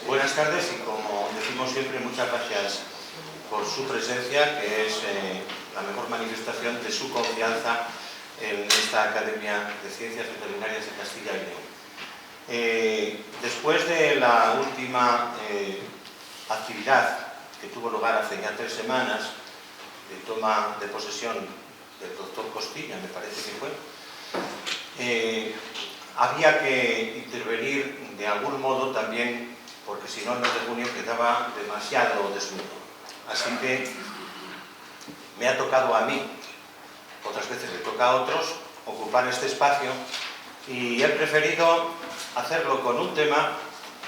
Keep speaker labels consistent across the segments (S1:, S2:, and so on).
S1: Buenas tardes y, como decimos siempre, muchas gracias por su presencia, que es la mejor manifestación de su confianza en esta Academia de Ciencias Veterinarias de Castilla y León. Después de la última actividad que tuvo lugar hace ya 3 semanas, de toma de posesión del doctor Costilla, me parece que fue, había que intervenir de algún modo también, porque si no el mes de junio quedaba demasiado desnudo. Así que me ha tocado a mí, otras veces le toca a otros, ocupar este espacio, y he preferido hacerlo con un tema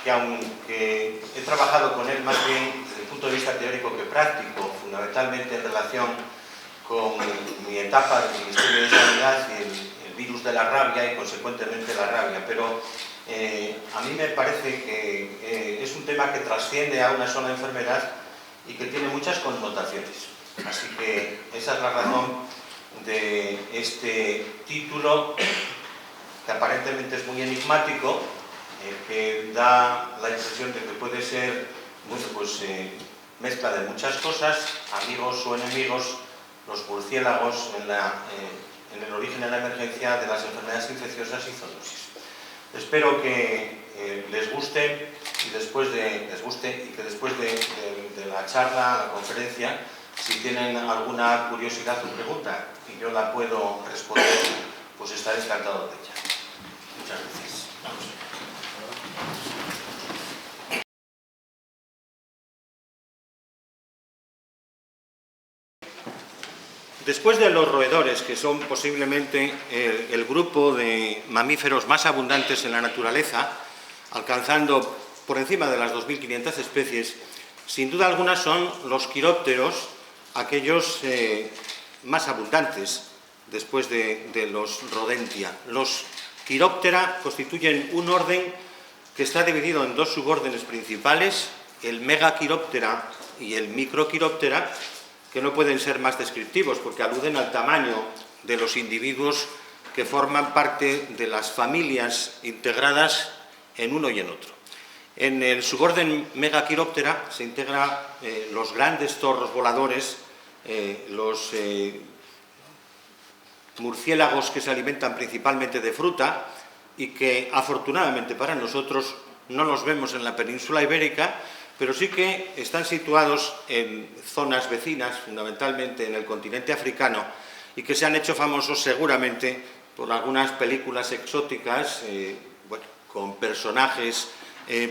S1: que, aunque he trabajado con él más bien desde el punto de vista teórico que práctico, fundamentalmente en relación con mi etapa del Ministerio de Sanidad y el virus de la rabia y consecuentemente la rabia, pero a mí me parece que es un tema que trasciende a una sola enfermedad y que tiene muchas connotaciones. Así que esa es la razón de este título, que aparentemente es muy enigmático, que da la impresión de que puede ser, bueno, pues, mezcla de muchas cosas, amigos o enemigos, los murciélagos en el origen de la emergencia de las enfermedades infecciosas y zoonosis. Espero que les guste y después de la charla, la conferencia, si tienen alguna curiosidad o pregunta y yo la puedo responder, pues estaré encantado de ella. Muchas gracias. Vamos. Después de los roedores, que son posiblemente el grupo de mamíferos más abundantes en la naturaleza, alcanzando por encima de las 2.500 especies, sin duda alguna son los quirópteros aquellos más abundantes después de los rodentia. Los quiróptera constituyen un orden que está dividido en 2 subórdenes principales, el megaquiróptera y el microquiróptera, que no pueden ser más descriptivos porque aluden al tamaño de los individuos que forman parte de las familias integradas en uno y en otro. En el suborden megaquiróptera se integran los grandes zorros voladores, los murciélagos que se alimentan principalmente de fruta y que, afortunadamente para nosotros, no los vemos en la península ibérica, pero sí que están situados en zonas vecinas, fundamentalmente en el continente africano, y que se han hecho famosos seguramente por algunas películas exóticas, bueno, con personajes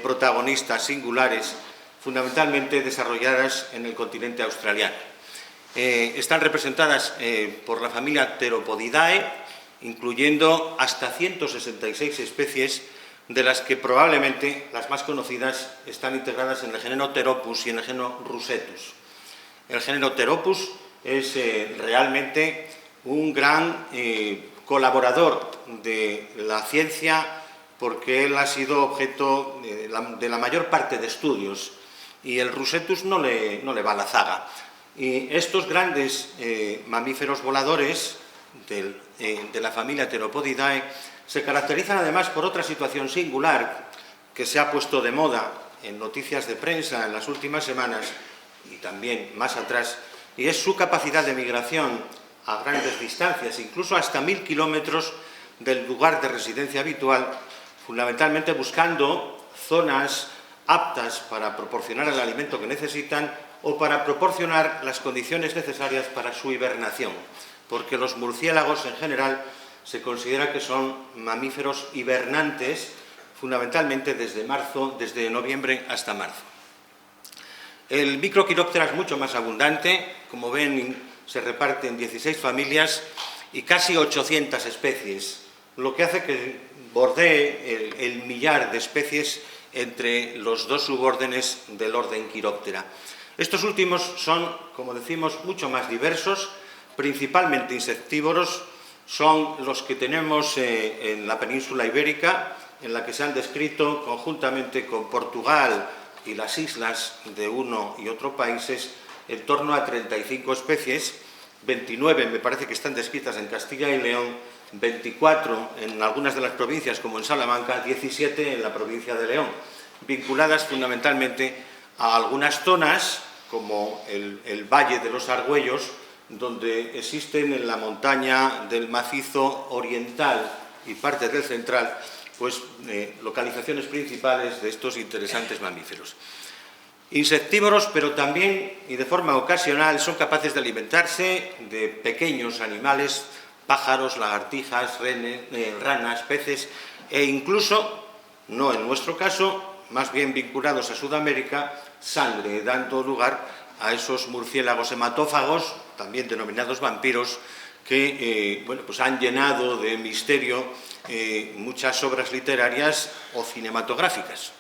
S1: protagonistas singulares, fundamentalmente desarrolladas en el continente australiano. Están representadas por la familia Theropodidae, incluyendo hasta 166 especies, de las que probablemente las más conocidas están integradas en el género Theropus y en el género Rusetus. El género Theropus es realmente un gran colaborador de la ciencia, porque él ha sido objeto de la mayor parte de estudios, y el Rusetus no le va a la zaga. Y estos grandes mamíferos voladores de la familia Theropodidae se caracterizan además por otra situación singular que se ha puesto de moda en noticias de prensa en las últimas semanas y también más atrás, y es su capacidad de migración a grandes distancias, incluso hasta 1000 kilómetros del lugar de residencia habitual, fundamentalmente buscando zonas aptas para proporcionar el alimento que necesitan o para proporcionar las condiciones necesarias para su hibernación, porque los murciélagos en general se considera que son mamíferos hibernantes, fundamentalmente desde noviembre hasta marzo. El microquiróptera es mucho más abundante, como ven, se reparte en 16 familias y casi 800 especies, lo que hace que bordee el millar de especies entre los 2 subórdenes del orden quiróptera. Estos últimos son, como decimos, mucho más diversos, principalmente insectívoros. Son los que tenemos en la península ibérica, en la que se han descrito conjuntamente con Portugal y las islas de uno y otro países en torno a 35 especies, 29 me parece que están descritas en Castilla y León, 24 en algunas de las provincias como en Salamanca, 17 en la provincia de León. vinculadas fundamentalmente a algunas zonas, como el Valle de los Argüellos, donde existen en la montaña del macizo oriental y parte del central, pues localizaciones principales de estos interesantes mamíferos. Insectívoros, pero también, y de forma ocasional, son capaces de alimentarse de pequeños animales, pájaros, lagartijas, ranas, peces, e incluso, no en nuestro caso, más bien vinculados a Sudamérica, sangre, dando lugar a esos murciélagos hematófagos, también denominados vampiros, que bueno, pues han llenado de misterio muchas obras literarias o cinematográficas.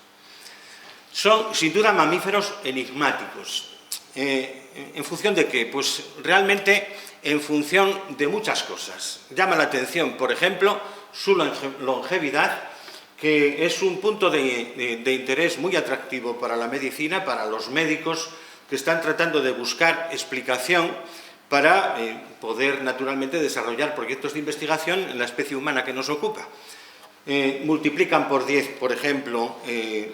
S1: Son, sin duda, mamíferos enigmáticos. ¿En función de qué? Pues realmente en función de muchas cosas. Llama la atención, por ejemplo, su longevidad, que es un punto de interés muy atractivo para la medicina, para los médicos que están tratando de buscar explicación para poder, naturalmente, desarrollar proyectos de investigación en la especie humana que nos ocupa. Multiplican por 10, por ejemplo,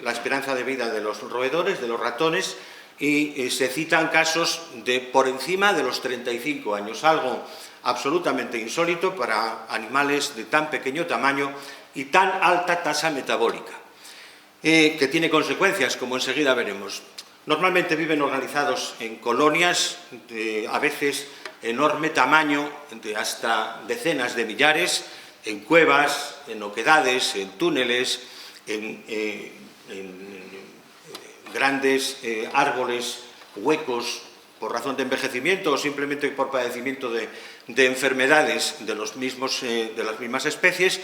S1: la esperanza de vida de los roedores, de los ratones, y se citan casos de por encima de los 35 años, algo absolutamente insólito para animales de tan pequeño tamaño y tan alta tasa metabólica, que tiene consecuencias, como enseguida veremos. Normalmente viven organizados en colonias de, a veces, enorme tamaño, de hasta decenas de millares, en cuevas, en oquedades, en túneles, en grandes árboles huecos por razón de envejecimiento o simplemente por padecimiento de enfermedades de las mismas especies,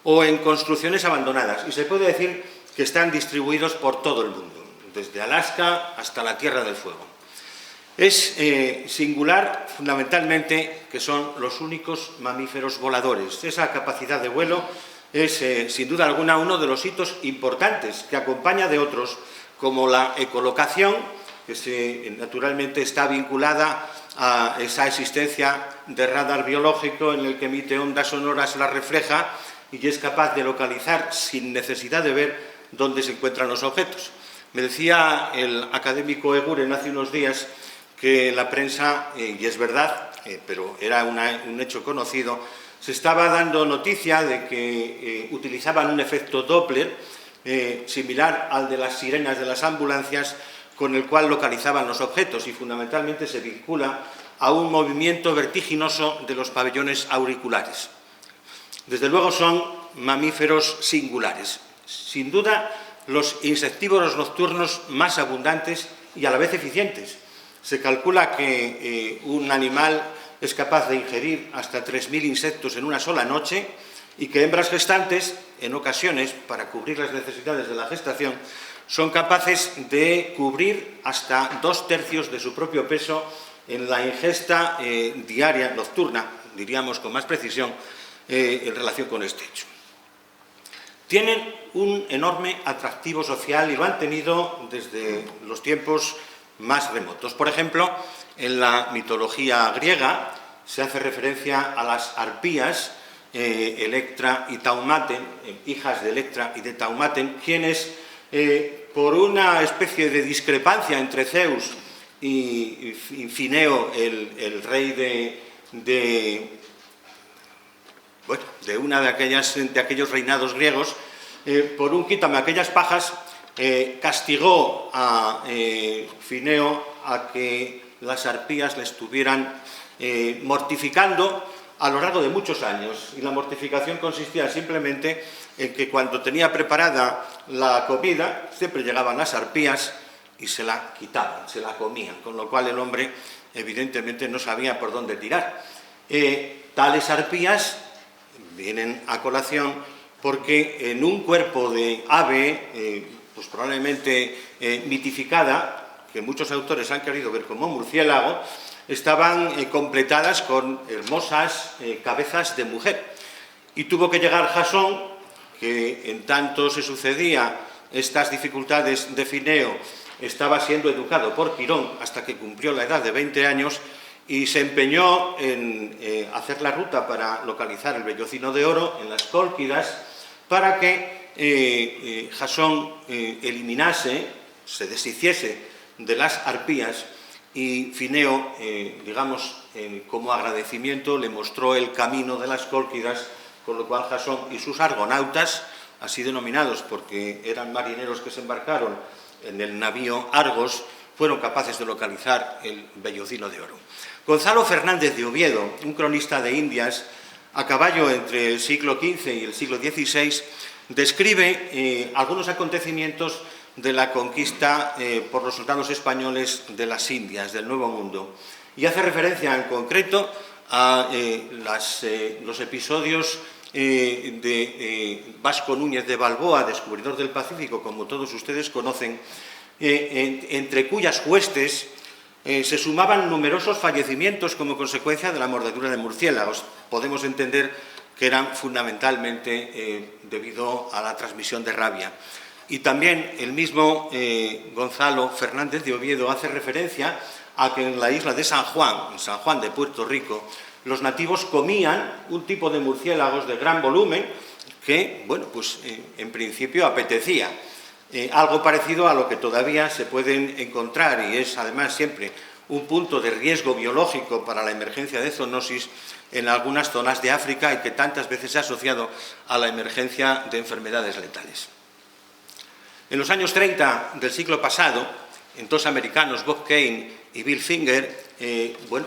S1: o en construcciones abandonadas. Y se puede decir que están distribuidos por todo el mundo, desde Alaska hasta la Tierra del Fuego. Es singular, fundamentalmente, que son los únicos mamíferos voladores. Esa capacidad de vuelo es, sin duda alguna, uno de los hitos importantes que acompaña de otros, como la ecolocación, que naturalmente está vinculada a esa existencia de radar biológico en el que emite ondas sonoras, las refleja y es capaz de localizar, sin necesidad de ver, dónde se encuentran los objetos. Me decía el académico Eguren hace unos días que la prensa, y es verdad, pero era un hecho conocido, se estaba dando noticia de que utilizaban un efecto Doppler similar al de las sirenas de las ambulancias, con el cual localizaban los objetos, y fundamentalmente se vincula a un movimiento vertiginoso de los pabellones auriculares. Desde luego son mamíferos singulares. Sin duda, los insectívoros nocturnos más abundantes y a la vez eficientes. Se calcula que un animal es capaz de ingerir hasta 3.000 insectos en una sola noche y que hembras gestantes, en ocasiones, para cubrir las necesidades de la gestación, son capaces de cubrir hasta 2/3 de su propio peso en la ingesta diaria, nocturna, diríamos con más precisión, en relación con este hecho. Tienen un enorme atractivo social y lo han tenido desde los tiempos más remotos. Por ejemplo, en la mitología griega se hace referencia a las arpías, Electra y Taumaten, hijas de Electra y de Taumaten, quienes, por una especie de discrepancia entre Zeus y Fineo, el rey de una de aquellos reinados griegos, por un quítame aquellas pajas, castigó a Fineo a que las arpías le estuvieran mortificando a lo largo de muchos años. Y la mortificación consistía simplemente en que cuando tenía preparada la comida, siempre llegaban las arpías y se la quitaban, se la comían, con lo cual el hombre evidentemente no sabía por dónde tirar. Tales arpías vienen a colación porque en un cuerpo de ave, pues probablemente mitificada, que muchos autores han querido ver como murciélago, estaban completadas con hermosas cabezas de mujer. Y tuvo que llegar Jasón, que en tanto se sucedía estas dificultades de Fineo, estaba siendo educado por Quirón hasta que cumplió la edad de 20 años y se empeñó en hacer la ruta para localizar el vellocino de oro en las Cólquidas, para que Jasón eliminase, se deshiciese de las arpías, y Fineo, digamos, como agradecimiento, le mostró el camino de las Cólquidas, con lo cual Jasón y sus argonautas, así denominados porque eran marineros que se embarcaron en el navío Argos, fueron capaces de localizar el vellocino de oro. Gonzalo Fernández de Oviedo, un cronista de Indias, a caballo entre el siglo XV y el siglo XVI, describe algunos acontecimientos de la conquista por los soldados españoles de las Indias, del Nuevo Mundo, y hace referencia en concreto a los episodios de Vasco Núñez de Balboa, descubridor del Pacífico, como todos ustedes conocen, entre cuyas huestes se sumaban numerosos fallecimientos como consecuencia de la mordedura de murciélagos. Podemos entender que eran fundamentalmente debido a la transmisión de rabia. Y también el mismo Gonzalo Fernández de Oviedo hace referencia a que en la isla de San Juan, en San Juan de Puerto Rico, los nativos comían un tipo de murciélagos de gran volumen que, bueno, pues en principio apetecía. Algo parecido a lo que todavía se pueden encontrar, y es además siempre un punto de riesgo biológico para la emergencia de zoonosis en algunas zonas de África, y que tantas veces se ha asociado a la emergencia de enfermedades letales. En los años 30 del siglo pasado, dos americanos, Bob Kane y Bill Finger,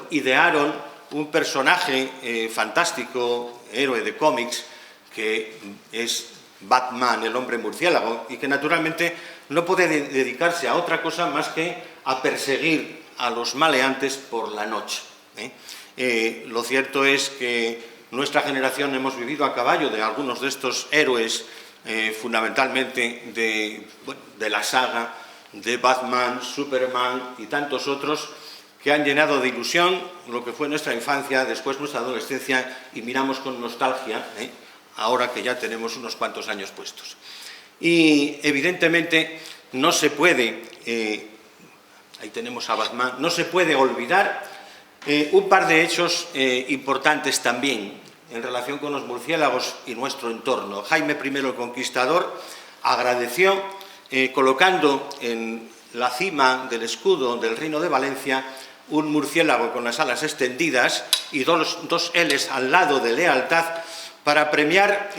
S1: idearon un personaje fantástico, héroe de cómics, que es Batman, el hombre murciélago, y que naturalmente no puede dedicarse a otra cosa más que a perseguir a los maleantes por la noche. Lo cierto es que nuestra generación hemos vivido a caballo de algunos de estos héroes, fundamentalmente de la saga de Batman, Superman y tantos otros, que han llenado de ilusión lo que fue nuestra infancia, después nuestra adolescencia, y miramos con nostalgia, ahora que ya tenemos unos cuantos años puestos. Y evidentemente no se puede, ahí tenemos a Batman, no se puede olvidar un par de hechos importantes también en relación con los murciélagos y nuestro entorno. Jaime I el Conquistador agradeció, colocando en la cima del escudo del Reino de Valencia un murciélago con las alas extendidas y dos L's al lado de lealtad, para premiar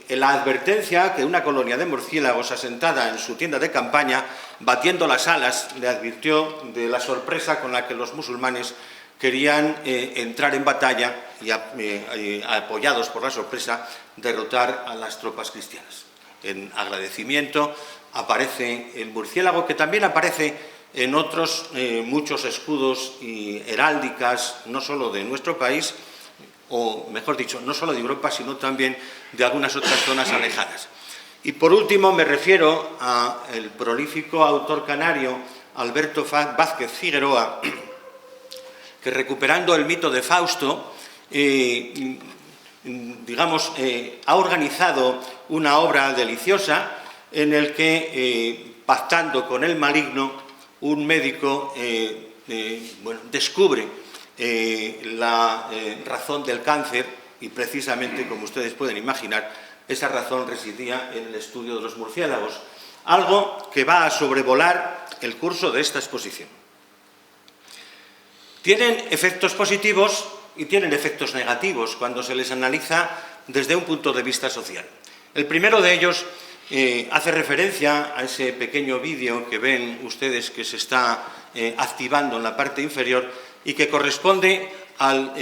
S1: la advertencia que una colonia de murciélagos asentada en su tienda de campaña, batiendo las alas, le advirtió de la sorpresa con la que los musulmanes querían entrar en batalla y, apoyados por la sorpresa, derrotar a las tropas cristianas. En agradecimiento aparece el murciélago, que también aparece en otros muchos escudos y heráldicas, no solo de nuestro país, o mejor dicho, no solo de Europa, sino también de algunas otras zonas alejadas. Y por último me refiero al prolífico autor canario Alberto Vázquez Figueroa, que, recuperando el mito de Fausto, ha organizado una obra deliciosa en el que, pactando con el maligno, un médico descubre la razón del cáncer, y precisamente, como ustedes pueden imaginar, esa razón residía en el estudio de los murciélagos, algo que va a sobrevolar el curso de esta exposición. Tienen efectos positivos y tienen efectos negativos cuando se les analiza desde un punto de vista social. El primero de ellos hace referencia a ese pequeño vídeo que ven ustedes que se está activando en la parte inferior y que corresponde al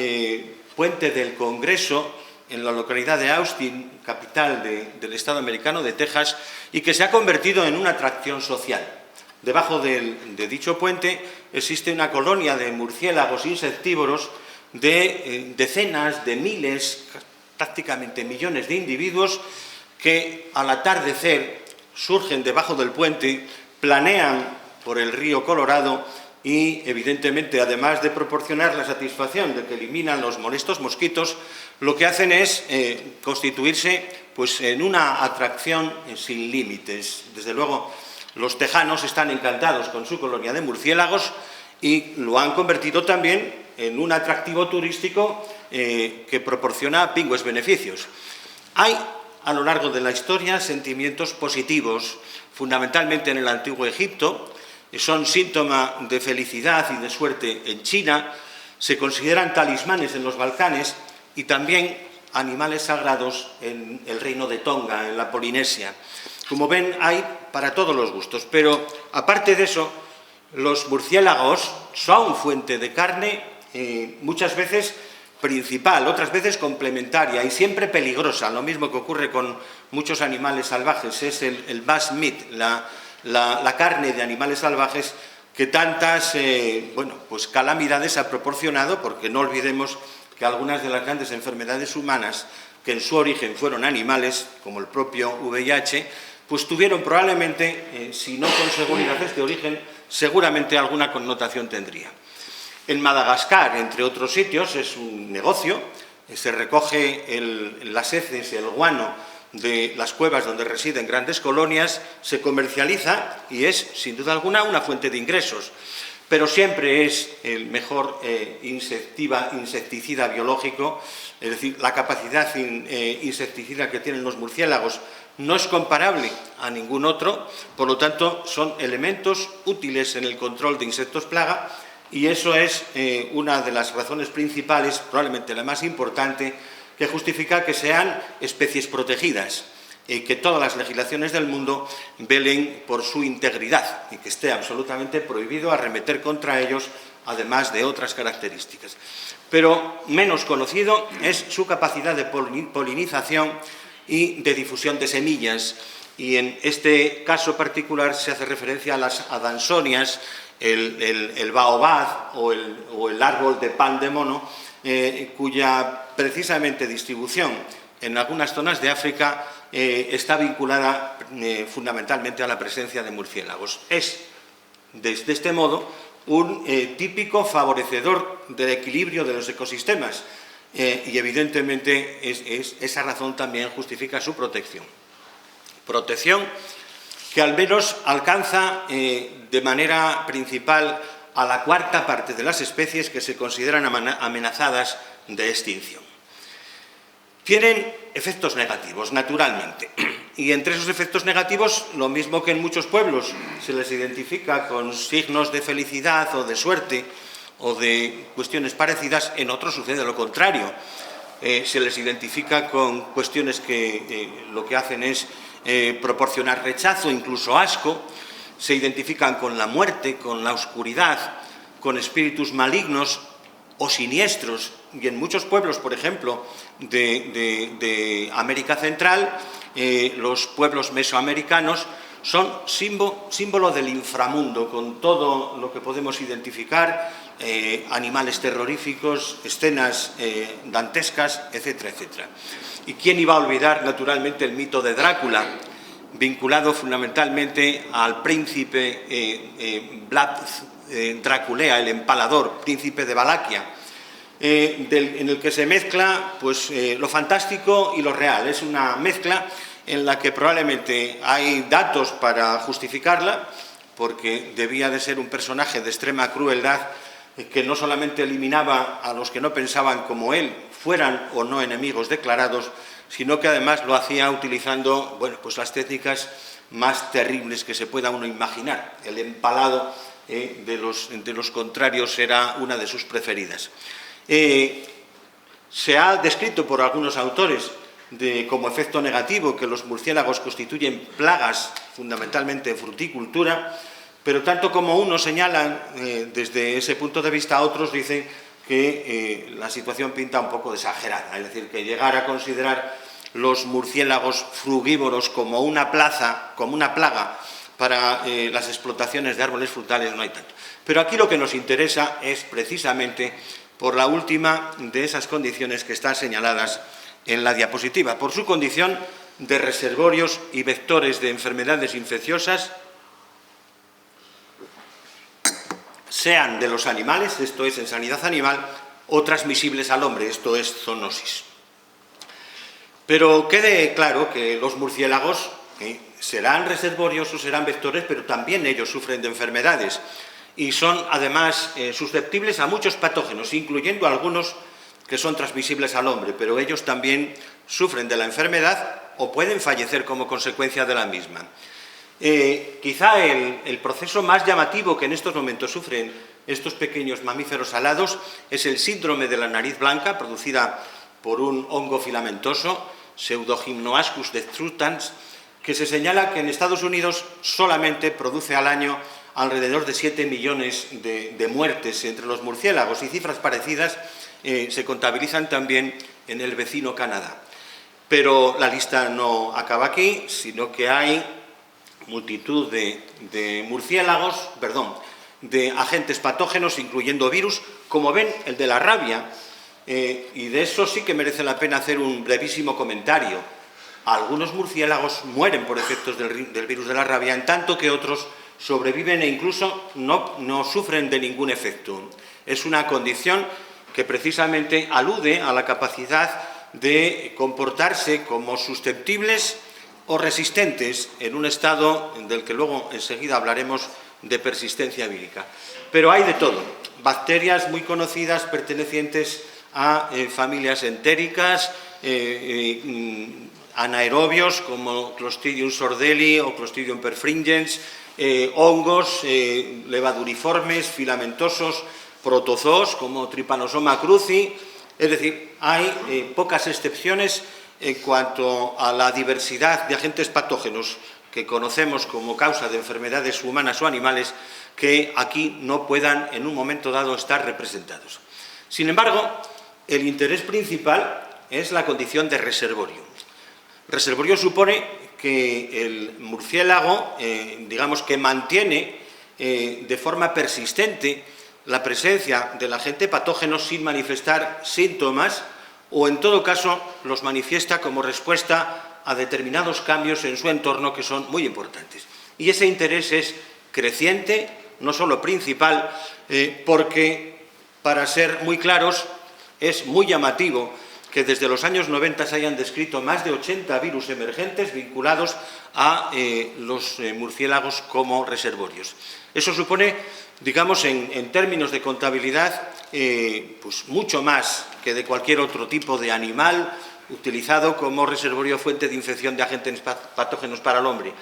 S1: puente del Congreso en la localidad de Austin, capital del estado americano de Texas, y que se ha convertido en una atracción social. Debajo de dicho puente existe una colonia de murciélagos insectívoros de decenas de miles, prácticamente millones de individuos, que al atardecer surgen debajo del puente, planean por el río Colorado y, evidentemente, además de proporcionar la satisfacción de que eliminan los molestos mosquitos, lo que hacen es constituirse en una atracción sin límites. Desde luego, los tejanos están encantados con su colonia de murciélagos y lo han convertido también en un atractivo turístico que proporciona pingües beneficios. Hay a lo largo de la historia sentimientos positivos, fundamentalmente en el Antiguo Egipto, son síntoma de felicidad y de suerte en China, se consideran talismanes en los Balcanes y también animales sagrados en el reino de Tonga, en la Polinesia. Como ven, hay para todos los gustos, pero aparte de eso, los murciélagos son fuente de carne muchas veces principal, otras veces complementaria y siempre peligrosa, lo mismo que ocurre con muchos animales salvajes, es el bush meat, la carne de animales salvajes que tantas pues calamidades ha proporcionado, porque no olvidemos que algunas de las grandes enfermedades humanas que en su origen fueron animales, como el propio VIH, pues tuvieron probablemente, si no con seguridad este origen, seguramente alguna connotación tendría. En Madagascar, entre otros sitios, es un negocio, se recoge las heces, el guano de las cuevas donde residen grandes colonias, se comercializa y es, sin duda alguna, una fuente de ingresos. Pero siempre es el mejor insecticida biológico, es decir, la capacidad insecticida que tienen los murciélagos no es comparable a ningún otro, por lo tanto, son elementos útiles en el control de insectos plaga. Y eso es una de las razones principales, probablemente la más importante, que justifica que sean especies protegidas y que todas las legislaciones del mundo velen por su integridad y que esté absolutamente prohibido arremeter contra ellos, además de otras características. Pero menos conocido es su capacidad de polinización y de difusión de semillas. Y en este caso particular se hace referencia a las adansonias, el baobab o el árbol de pan de mono, cuya precisamente distribución en algunas zonas de África está vinculada fundamentalmente a la presencia de murciélagos. Es, de este modo, un típico favorecedor del equilibrio de los ecosistemas y evidentemente esa razón también justifica su protección. Protección que al menos alcanza de manera principal a la cuarta parte de las especies que se consideran amenazadas de extinción. Tienen efectos negativos, naturalmente, y entre esos efectos negativos, lo mismo que en muchos pueblos se les identifica con signos de felicidad o de suerte o de cuestiones parecidas, en otros sucede lo contrario. Se les identifica con cuestiones que lo que hacen es proporcionar rechazo, incluso asco, se identifican con la muerte, con la oscuridad, con espíritus malignos o siniestros, y en muchos pueblos, por ejemplo, de América Central, los pueblos mesoamericanos son símbolo del inframundo, con todo lo que podemos identificar, animales terroríficos, escenas dantescas, etcétera, etcétera. ¿Y quién iba a olvidar, naturalmente, el mito de Drácula, vinculado fundamentalmente al príncipe Vlad Draculea, el empalador, príncipe de Valaquia, en el que se mezcla pues, lo fantástico y lo real? Es una mezcla en la que probablemente hay datos para justificarla, porque debía de ser un personaje de extrema crueldad que no solamente eliminaba a los que no pensaban como él, fueran o no enemigos declarados, sino que además lo hacía utilizando pues las técnicas más terribles que se pueda uno imaginar. El empalado de los contrarios era una de sus preferidas. Se ha descrito por algunos autores como efecto negativo que los murciélagos constituyen plagas, fundamentalmente en fruticultura, pero tanto como unos señalan desde ese punto de vista, otros dicen que la situación pinta un poco exagerada, es decir, que llegar a considerar los murciélagos frugívoros como una plaga para las explotaciones de árboles frutales no hay tanto. Pero aquí lo que nos interesa es precisamente por la última de esas condiciones que están señaladas en la diapositiva, por su condición de reservorios y vectores de enfermedades infecciosas, sean de los animales, esto es en sanidad animal, o transmisibles al hombre, esto es zoonosis. Pero quede claro que los murciélagos serán reservorios o serán vectores, pero también ellos sufren de enfermedades y son además susceptibles a muchos patógenos, incluyendo algunos que son transmisibles al hombre, pero ellos también sufren de la enfermedad o pueden fallecer como consecuencia de la misma. Quizá el proceso más llamativo que en estos momentos sufren estos pequeños mamíferos alados es el síndrome de la nariz blanca, producida por un hongo filamentoso, Pseudogymnoascus destructans, que se señala que en Estados Unidos solamente produce al año alrededor de 7 millones de muertes entre los murciélagos, y cifras parecidas se contabilizan también en el vecino Canadá. Pero la lista no acaba aquí, sino que hay multitud de murciélagos, de agentes patógenos, incluyendo virus, como ven, el de la rabia, y de eso sí que merece la pena hacer un brevísimo comentario. Algunos murciélagos mueren por efectos del virus de la rabia, en tanto que otros sobreviven e incluso no sufren de ningún efecto. Es una condición que precisamente alude a la capacidad de comportarse como susceptibles o resistentes en un estado del que luego enseguida hablaremos de persistencia vírica. Pero hay de todo. Bacterias muy conocidas pertenecientes a familias entéricas, anaerobios como Clostridium sordelli o Clostridium perfringens, hongos levaduriformes, filamentosos, protozoos como Trypanosoma cruzi. Es decir, hay pocas excepciones en cuanto a la diversidad de agentes patógenos que conocemos como causa de enfermedades humanas o animales que aquí no puedan en un momento dado estar representados. Sin embargo, el interés principal es la condición de reservorio. Reservorio supone que el murciélago, digamos que mantiene de forma persistente la presencia del agente patógeno sin manifestar síntomas, o en todo caso los manifiesta como respuesta a determinados cambios en su entorno que son muy importantes. Y ese interés es creciente, no solo principal, porque, para ser muy claros, es muy llamativo que desde los años 90 se hayan descrito más de 80 virus emergentes vinculados a los murciélagos como reservorios. Eso supone, digamos, en términos de contabilidad, pues mucho más que de cualquier otro tipo de animal utilizado como reservorio fuente de infección de agentes patógenos para el hombre.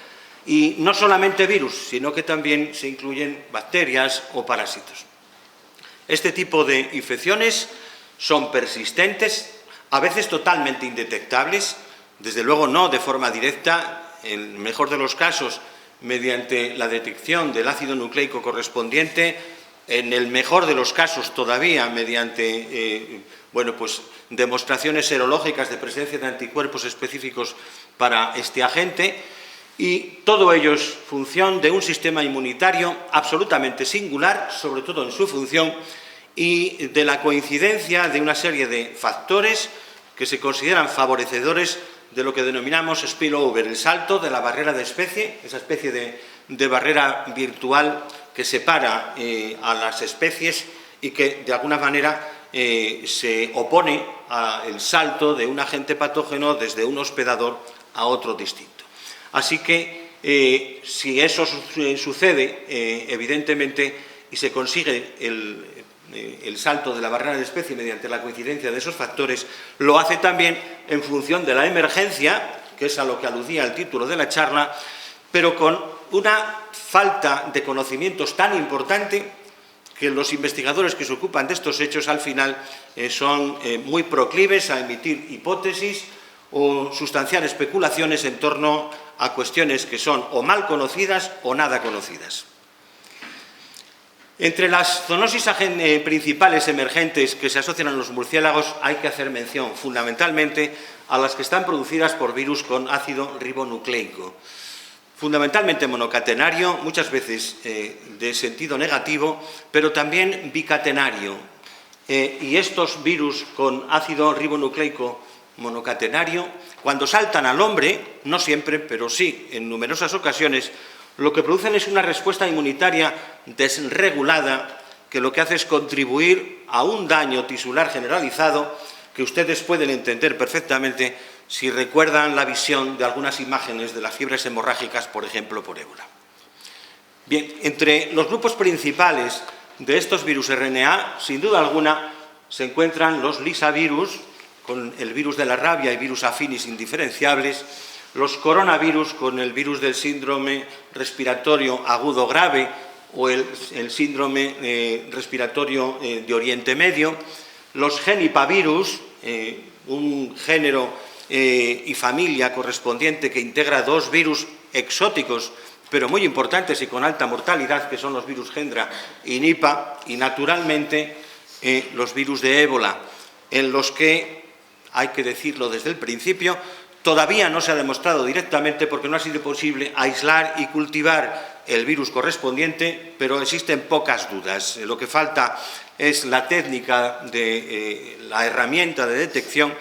S1: Y no solamente virus, sino que también se incluyen bacterias o parásitos. Este tipo de infecciones son persistentes, a veces totalmente indetectables, desde luego no de forma directa, en el mejor de los casos mediante la detección del ácido nucleico correspondiente, en el mejor de los casos todavía mediante demostraciones serológicas de presencia de anticuerpos específicos para este agente, y todo ello es función de un sistema inmunitario absolutamente singular, sobre todo en su función, y de la coincidencia de una serie de factores que se consideran favorecedores de lo que denominamos spillover, el salto de la barrera de especie, esa especie de barrera virtual que separa a las especies y que de alguna manera se opone al salto de un agente patógeno desde un hospedador a otro distinto. Así que si eso sucede, evidentemente, y se consigue el salto de la barrera de especie mediante la coincidencia de esos factores, lo hace también en función de la emergencia, que es a lo que aludía el título de la charla, pero con una falta de conocimientos tan importante que los investigadores que se ocupan de estos hechos al final son muy proclives a emitir hipótesis o sustanciar especulaciones en torno a cuestiones que son o mal conocidas o nada conocidas. Entre las zoonosis principales emergentes que se asocian a los murciélagos hay que hacer mención fundamentalmente a las que están producidas por virus con ácido ribonucleico, fundamentalmente monocatenario, muchas veces de sentido negativo, pero también bicatenario. Y estos virus con ácido ribonucleico monocatenario, cuando saltan al hombre, no siempre, pero sí en numerosas ocasiones, lo que producen es una respuesta inmunitaria desregulada que lo que hace es contribuir a un daño tisular generalizado que ustedes pueden entender perfectamente si recuerdan la visión de algunas imágenes de las fiebres hemorrágicas, por ejemplo, por ébola. Bien, entre los grupos principales de estos virus RNA, sin duda alguna, se encuentran los lisavirus, con el virus de la rabia y virus afines indiferenciables, los coronavirus con el virus del síndrome respiratorio agudo grave o el síndrome respiratorio de Oriente Medio, los genipavirus, un género y familia correspondiente que integra dos virus exóticos, pero muy importantes y con alta mortalidad, que son los virus Hendra y Nipah, y naturalmente los virus de ébola, en los que, hay que decirlo desde el principio, todavía no se ha demostrado directamente porque no ha sido posible aislar y cultivar el virus correspondiente, pero existen pocas dudas. Lo que falta es la técnica de la herramienta de detección,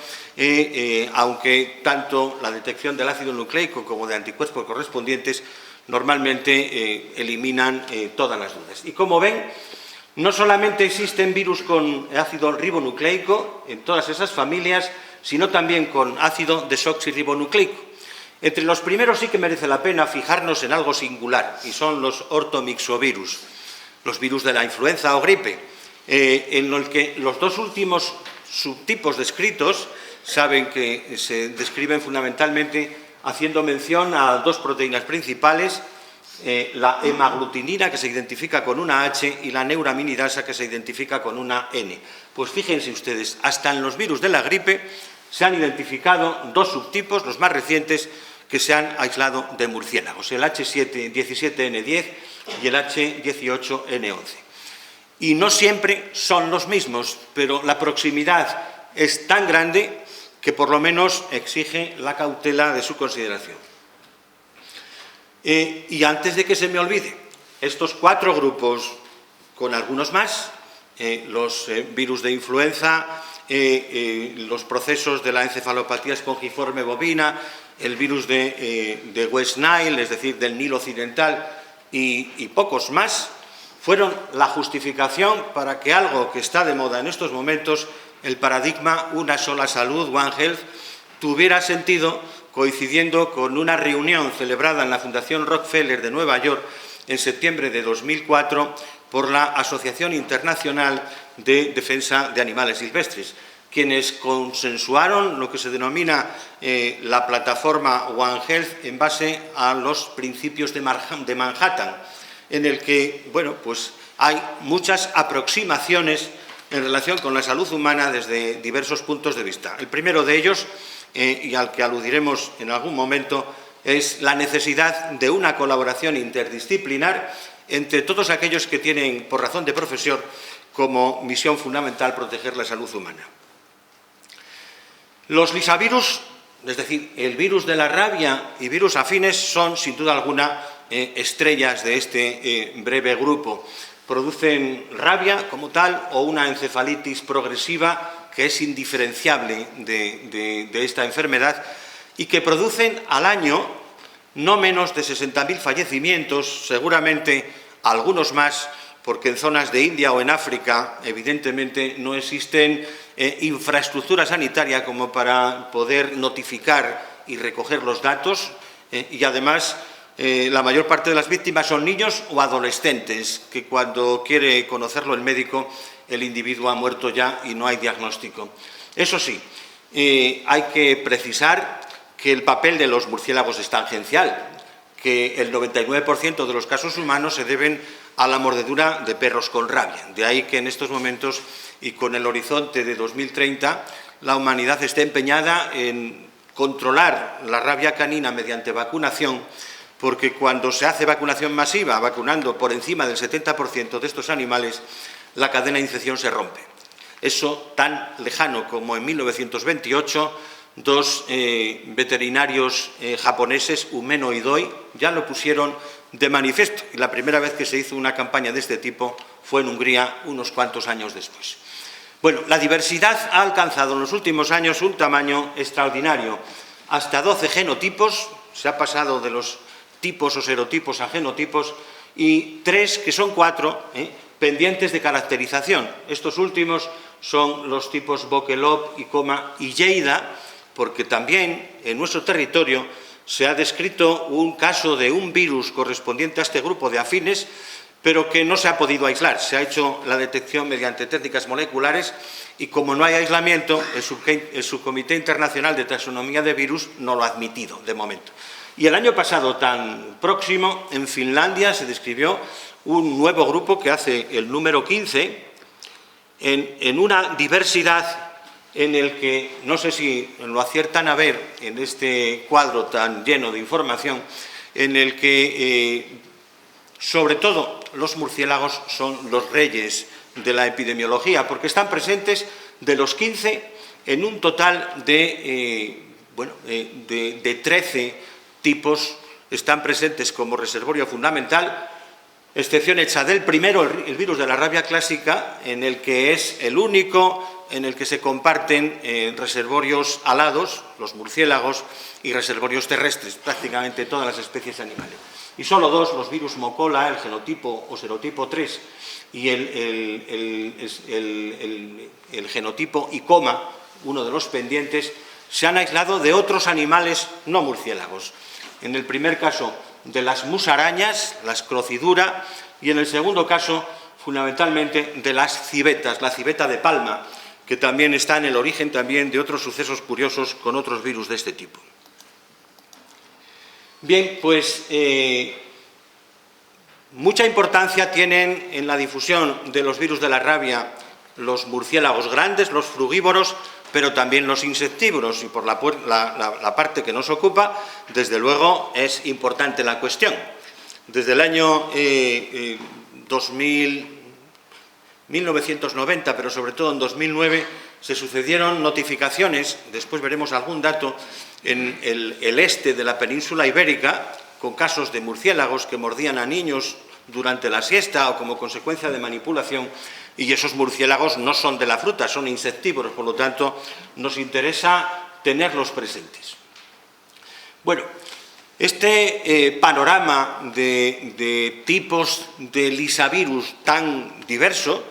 S1: aunque tanto la detección del ácido nucleico como de anticuerpos correspondientes normalmente eliminan todas las dudas. Y como ven, no solamente existen virus con ácido ribonucleico en todas esas familias, sino también con ácido desoxirribonucleico. Entre los primeros sí que merece la pena fijarnos en algo singular, y son los ortomixovirus, los virus de la influenza o gripe, en los que los dos últimos subtipos descritos saben que se describen fundamentalmente haciendo mención a dos proteínas principales, la hemaglutinina, que se identifica con una H, y la neuraminidasa, que se identifica con una N. Pues fíjense ustedes, hasta en los virus de la gripe se han identificado dos subtipos, los más recientes, que se han aislado de murciélagos, el H17N10 y el H18N11. Y no siempre son los mismos, pero la proximidad es tan grande que por lo menos exige la cautela de su consideración. Y antes de que se me olvide, estos cuatro grupos, con algunos más, los virus de influenza, los procesos de la encefalopatía espongiforme bovina, el virus de West Nile, es decir, del Nilo Occidental, y pocos más, fueron la justificación para que algo que está de moda en estos momentos, el paradigma Una sola salud, One Health, tuviera sentido coincidiendo con una reunión celebrada en la Fundación Rockefeller de Nueva York en septiembre de 2004 por la Asociación Internacional de Defensa de Animales Silvestres, quienes consensuaron lo que se denomina la plataforma One Health en base a los principios de Manhattan, en el que, bueno, pues hay muchas aproximaciones en relación con la salud humana desde diversos puntos de vista. El primero de ellos, y al que aludiremos en algún momento, es la necesidad de una colaboración interdisciplinar entre todos aquellos que tienen, por razón de profesión, como misión fundamental proteger la salud humana. Los lisavirus, es decir, el virus de la rabia y virus afines, son, sin duda alguna, estrellas de este breve grupo. Producen rabia como tal o una encefalitis progresiva que es indiferenciable de esta enfermedad y que producen al año no menos de 60.000 fallecimientos, seguramente algunos más, porque en zonas de India o en África, evidentemente, no existen infraestructura sanitaria como para poder notificar y recoger los datos, y además la mayor parte de las víctimas son niños o adolescentes, que cuando quiere conocerlo el médico, el individuo ha muerto ya y no hay diagnóstico. Eso sí, hay que precisar que el papel de los murciélagos es tangencial, que el 99% de los casos humanos se deben a la mordedura de perros con rabia. De ahí que en estos momentos y con el horizonte de 2030 la humanidad esté empeñada en controlar la rabia canina mediante vacunación, porque cuando se hace vacunación masiva, vacunando por encima del 70% de estos animales, la cadena de infección se rompe. Eso tan lejano como en 1928, dos veterinarios japoneses, Umeno y Doi, ya lo pusieron de manifiesto. Y la primera vez que se hizo una campaña de este tipo fue en Hungría unos cuantos años después. Bueno, la diversidad ha alcanzado en los últimos años un tamaño extraordinario. Hasta 12 genotipos, se ha pasado de los tipos o serotipos a genotipos, y 3, que son 4, pendientes de caracterización. Estos últimos son los tipos Bokhelov, Icoma y Lleida, porque también en nuestro territorio se ha descrito un caso de un virus correspondiente a este grupo de afines, pero que no se ha podido aislar. Se ha hecho la detección mediante técnicas moleculares y, como no hay aislamiento, el Subcomité Internacional de Taxonomía de Virus no lo ha admitido de momento. Y el año pasado, tan próximo, en Finlandia se describió un nuevo grupo que hace el número 15 en una diversidad en el que, no sé si lo aciertan a ver en este cuadro tan lleno de información, en el que sobre todo los murciélagos son los reyes de la epidemiología, porque están presentes de los 15 en un total de 13 tipos. Están presentes como reservorio fundamental, excepción hecha del primero, el virus de la rabia clásica, en el que es el único en el que se comparten reservorios alados, los murciélagos, y reservorios terrestres, prácticamente todas las especies animales. Y solo dos, los virus mocola, el genotipo o serotipo 3 y el genotipo Icoma, uno de los pendientes, se han aislado de otros animales no murciélagos. En el primer caso, de las musarañas, la escrocidura, y en el segundo caso, fundamentalmente, de las civetas, la civeta de palma, que también está en el origen también de otros sucesos curiosos con otros virus de este tipo. Bien, pues mucha importancia tienen en la difusión de los virus de la rabia los murciélagos grandes, los frugívoros, pero también los insectívoros, y por la parte que nos ocupa, desde luego, es importante la cuestión. Desde el año 1990, pero sobre todo en 2009, se sucedieron notificaciones, después veremos algún dato, en el este de la península ibérica, con casos de murciélagos que mordían a niños durante la siesta o como consecuencia de manipulación, y esos murciélagos no son de la fruta, son insectívoros, por lo tanto, nos interesa tenerlos presentes. Bueno, este panorama de tipos de lisavirus tan diverso,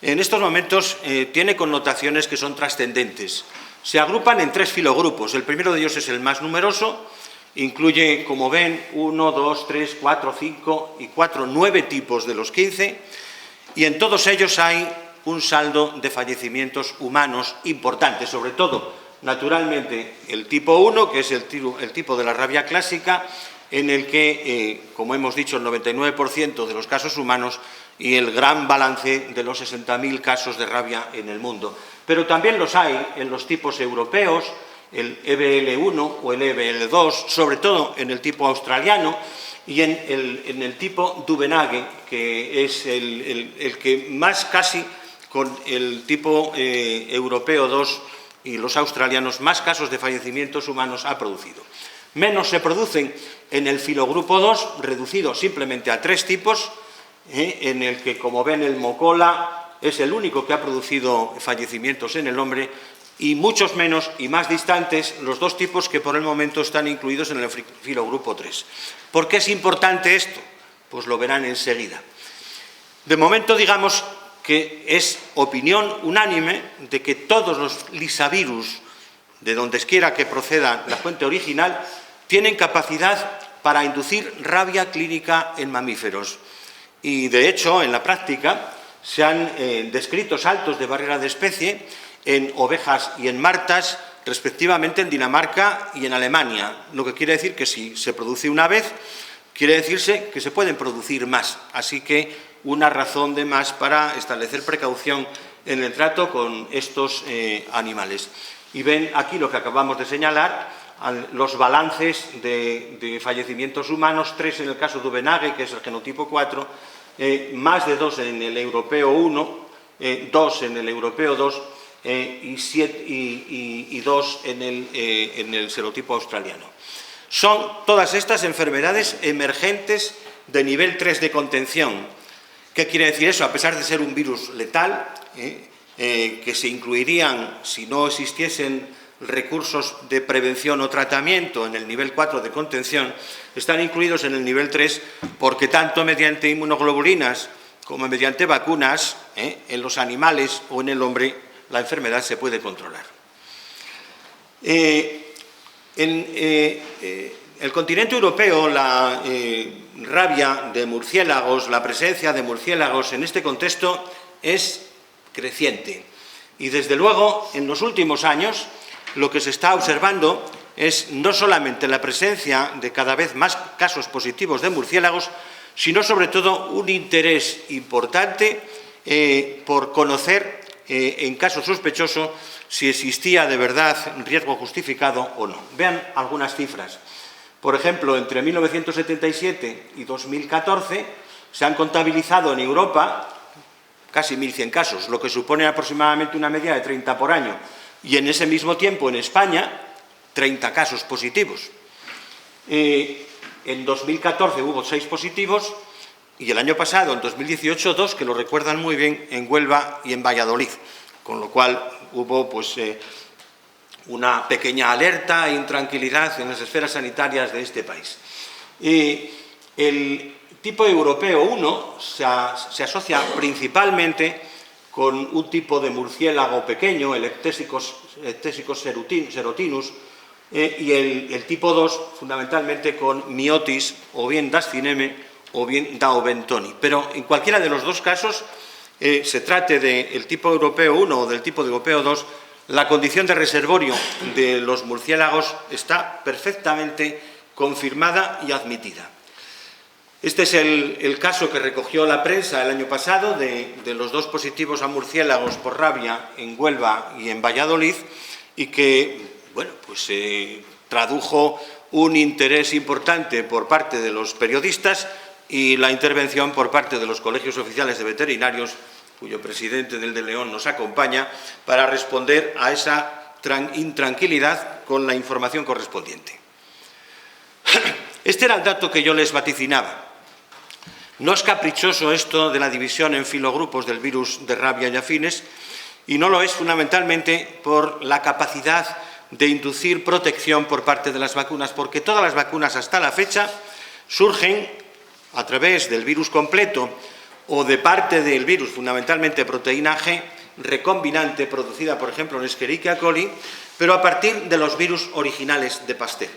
S1: en estos momentos tiene connotaciones que son trascendentes. Se agrupan en 3 filogrupos. El primero de ellos es el más numeroso, incluye, como ven, 1, 2, 3, 4, 5 y 4, 9 tipos de los 15, y en todos ellos hay un saldo de fallecimientos humanos importante, sobre todo, naturalmente, el tipo 1, que es el tipo de la rabia clásica, en el que, como hemos dicho, el 99% de los casos humanos y el gran balance de los 60.000 casos de rabia en el mundo. Pero también los hay en los tipos europeos, el EBL1 o el EBL2, sobre todo en el tipo australiano, y en el tipo Duvenage, que es el que más casi, con el tipo europeo 2 y los australianos, más casos de fallecimientos humanos ha producido. Menos se producen en el filogrupo 2, reducido simplemente a 3 tipos, en el que, como ven, el mocola es el único que ha producido fallecimientos en el hombre, y muchos menos y más distantes los 2 tipos que por el momento están incluidos en el filogrupo 3. ¿Por qué es importante esto? Pues lo verán enseguida. De momento, digamos que es opinión unánime de que todos los lisavirus, de donde quiera que proceda la fuente original, tienen capacidad para inducir rabia clínica en mamíferos. Y, de hecho, en la práctica se han descrito saltos de barrera de especie en ovejas y en martas, respectivamente en Dinamarca y en Alemania, lo que quiere decir que si se produce una vez, quiere decirse que se pueden producir más, así que una razón de más para establecer precaución en el trato con estos animales. Y ven aquí lo que acabamos de señalar, los balances de fallecimientos humanos, 3 en el caso de Duvenage, que es el genotipo 4, más de 2 en el europeo 1, 2 en el europeo 2, y 2 en el serotipo australiano. Son todas estas enfermedades emergentes de nivel 3 de contención. ¿Qué quiere decir eso? A pesar de ser un virus letal, que se incluirían, si no existiesen recursos de prevención o tratamiento en el nivel 4 de contención, están incluidos en el nivel 3 porque tanto mediante inmunoglobulinas como mediante vacunas, en los animales o en el hombre, la enfermedad se puede controlar. En el continente europeo, rabia de murciélagos, la presencia de murciélagos en este contexto es creciente. Y desde luego, en los últimos años, lo que se está observando es no solamente la presencia de cada vez más casos positivos de murciélagos, sino sobre todo un interés importante por conocer en caso sospechoso si existía de verdad riesgo justificado o no. Vean algunas cifras. Por ejemplo, entre 1977 y 2014 se han contabilizado en Europa casi 1.100 casos, lo que supone aproximadamente una media de 30 por año. Y en ese mismo tiempo, en España, 30 casos positivos. En 2014 hubo 6 positivos y el año pasado, en 2018, 2, que lo recuerdan muy bien, en Huelva y en Valladolid. Con lo cual hubo una pequeña alerta e intranquilidad en las esferas sanitarias de este país. El tipo europeo 1 se asocia principalmente con un tipo de murciélago pequeño, el Ectesicus serotinus, y el tipo 2 fundamentalmente con Myotis, o bien Dascineme, o bien Daubentoni. Pero en cualquiera de los dos casos, se trate del tipo europeo 1 o del tipo europeo 2, la condición de reservorio de los murciélagos está perfectamente confirmada y admitida. Este es el caso que recogió la prensa el año pasado de los 2 positivos a murciélagos por rabia en Huelva y en Valladolid y que, bueno, pues tradujo un interés importante por parte de los periodistas y la intervención por parte de los colegios oficiales de veterinarios, cuyo presidente del de León nos acompaña, para responder a esa intranquilidad con la información correspondiente. Este era el dato que yo les vaticinaba. No es caprichoso esto de la división en filogrupos del virus de rabia y afines, y no lo es fundamentalmente por la capacidad de inducir protección por parte de las vacunas, porque todas las vacunas hasta la fecha surgen a través del virus completo o de parte del virus, fundamentalmente proteína G, recombinante producida, por ejemplo, en Escherichia coli, pero a partir de los virus originales de Pasteur.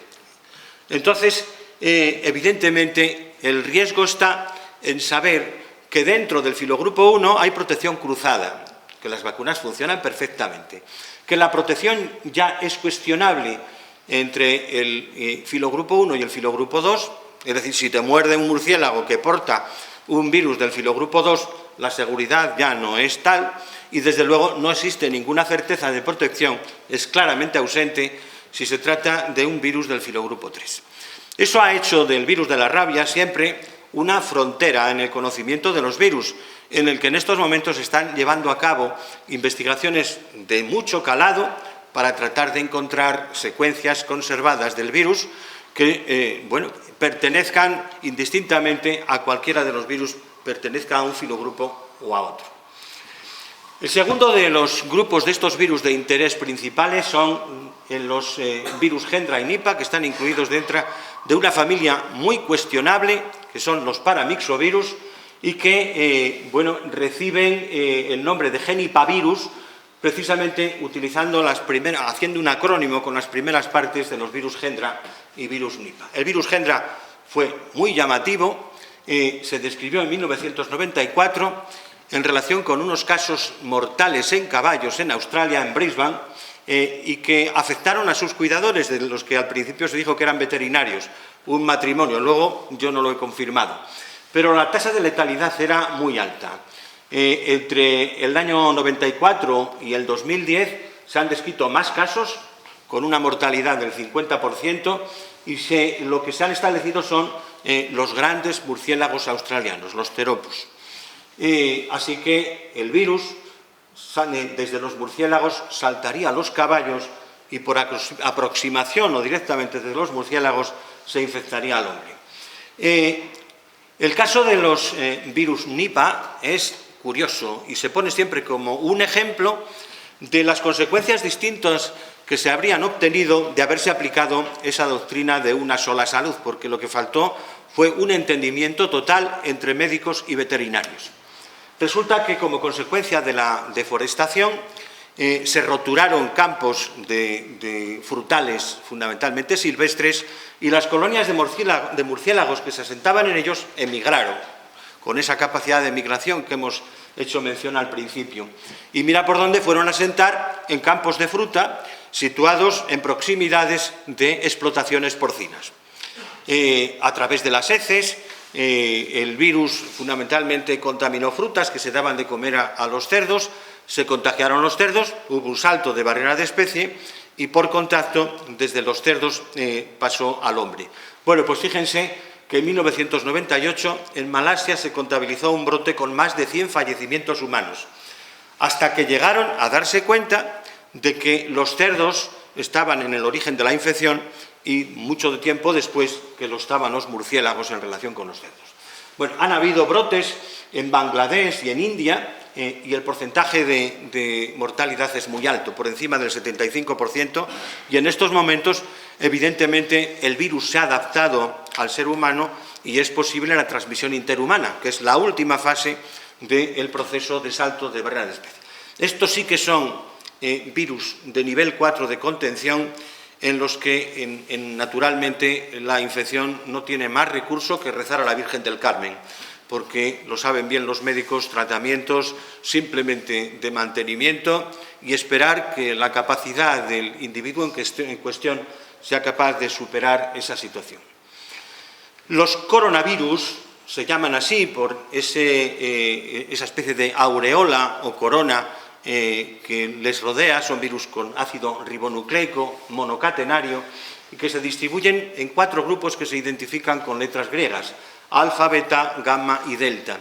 S1: Entonces, evidentemente, el riesgo está en saber que dentro del filogrupo 1 hay protección cruzada, que las vacunas funcionan perfectamente, que la protección ya es cuestionable entre el filogrupo 1 y el filogrupo 2, es decir, si te muerde un murciélago que porta un virus del filogrupo 2, la seguridad ya no es tal y, desde luego, no existe ninguna certeza de protección, es claramente ausente si se trata de un virus del filogrupo 3. Eso ha hecho del virus de la rabia siempre una frontera en el conocimiento de los virus, en el que en estos momentos se están llevando a cabo investigaciones de mucho calado para tratar de encontrar secuencias conservadas del virus que pertenezcan indistintamente a cualquiera de los virus, pertenezca a un filogrupo o a otro. El segundo de los grupos de estos virus de interés principales son los virus Hendra y Nipah, que están incluidos dentro de una familia muy cuestionable, que son los paramyxovirus, y que reciben el nombre de genipavirus, precisamente haciendo un acrónimo con las primeras partes de los virus Hendra y virus Nipah. El virus Hendra fue muy llamativo, se describió en 1994 en relación con unos casos mortales en caballos en Australia, en Brisbane, y que afectaron a sus cuidadores, de los que al principio se dijo que eran veterinarios, un matrimonio, luego yo no lo he confirmado. Pero la tasa de letalidad era muy alta. Entre el año 94 y el 2010 se han descrito más casos, con una mortalidad del 50%, y lo que se han establecido son los grandes murciélagos australianos, los Theropus. Así que el virus, desde los murciélagos, saltaría a los caballos y por aproximación o directamente desde los murciélagos se infectaría al hombre. El caso de los virus Nipah es curioso y se pone siempre como un ejemplo de las consecuencias distintas que se habrían obtenido de haberse aplicado esa doctrina de una sola salud, porque lo que faltó fue un entendimiento total entre médicos y veterinarios. Resulta que, como consecuencia de la deforestación, se roturaron campos de frutales, fundamentalmente silvestres, y las colonias de murciélagos que se asentaban en ellos emigraron, con esa capacidad de migración que hemos hecho mención al principio. Y mira por dónde fueron a asentar, en campos de fruta, situados en proximidades de explotaciones porcinas. A través de las heces, el virus fundamentalmente contaminó frutas que se daban de comer a los cerdos, se contagiaron los cerdos, hubo un salto de barrera de especie y por contacto desde los cerdos pasó al hombre. Bueno, pues fíjense que en 1998 en Malasia se contabilizó un brote con más de 100 fallecimientos humanos, hasta que llegaron a darse cuenta de que los cerdos estaban en el origen de la infección y mucho tiempo después que lo estaban los murciélagos en relación con los cerdos. Bueno, han habido brotes en Bangladesh y en India y el porcentaje de mortalidad es muy alto, por encima del 75%, y en estos momentos, evidentemente, el virus se ha adaptado al ser humano y es posible la transmisión interhumana, que es la última fase del proceso de salto de barrera de especie. Estos sí que son virus de nivel 4 de contención, en los que naturalmente la infección no tiene más recurso que rezar a la Virgen del Carmen, porque lo saben bien los médicos, tratamientos simplemente de mantenimiento y esperar que la capacidad del individuo en cuestión sea capaz de superar esa situación. Los coronavirus se llaman así por esa especie de aureola o corona que les rodea, son virus con ácido ribonucleico monocatenario y que se distribuyen en 4 grupos que se identifican con letras griegas: alfa, beta, gamma y delta.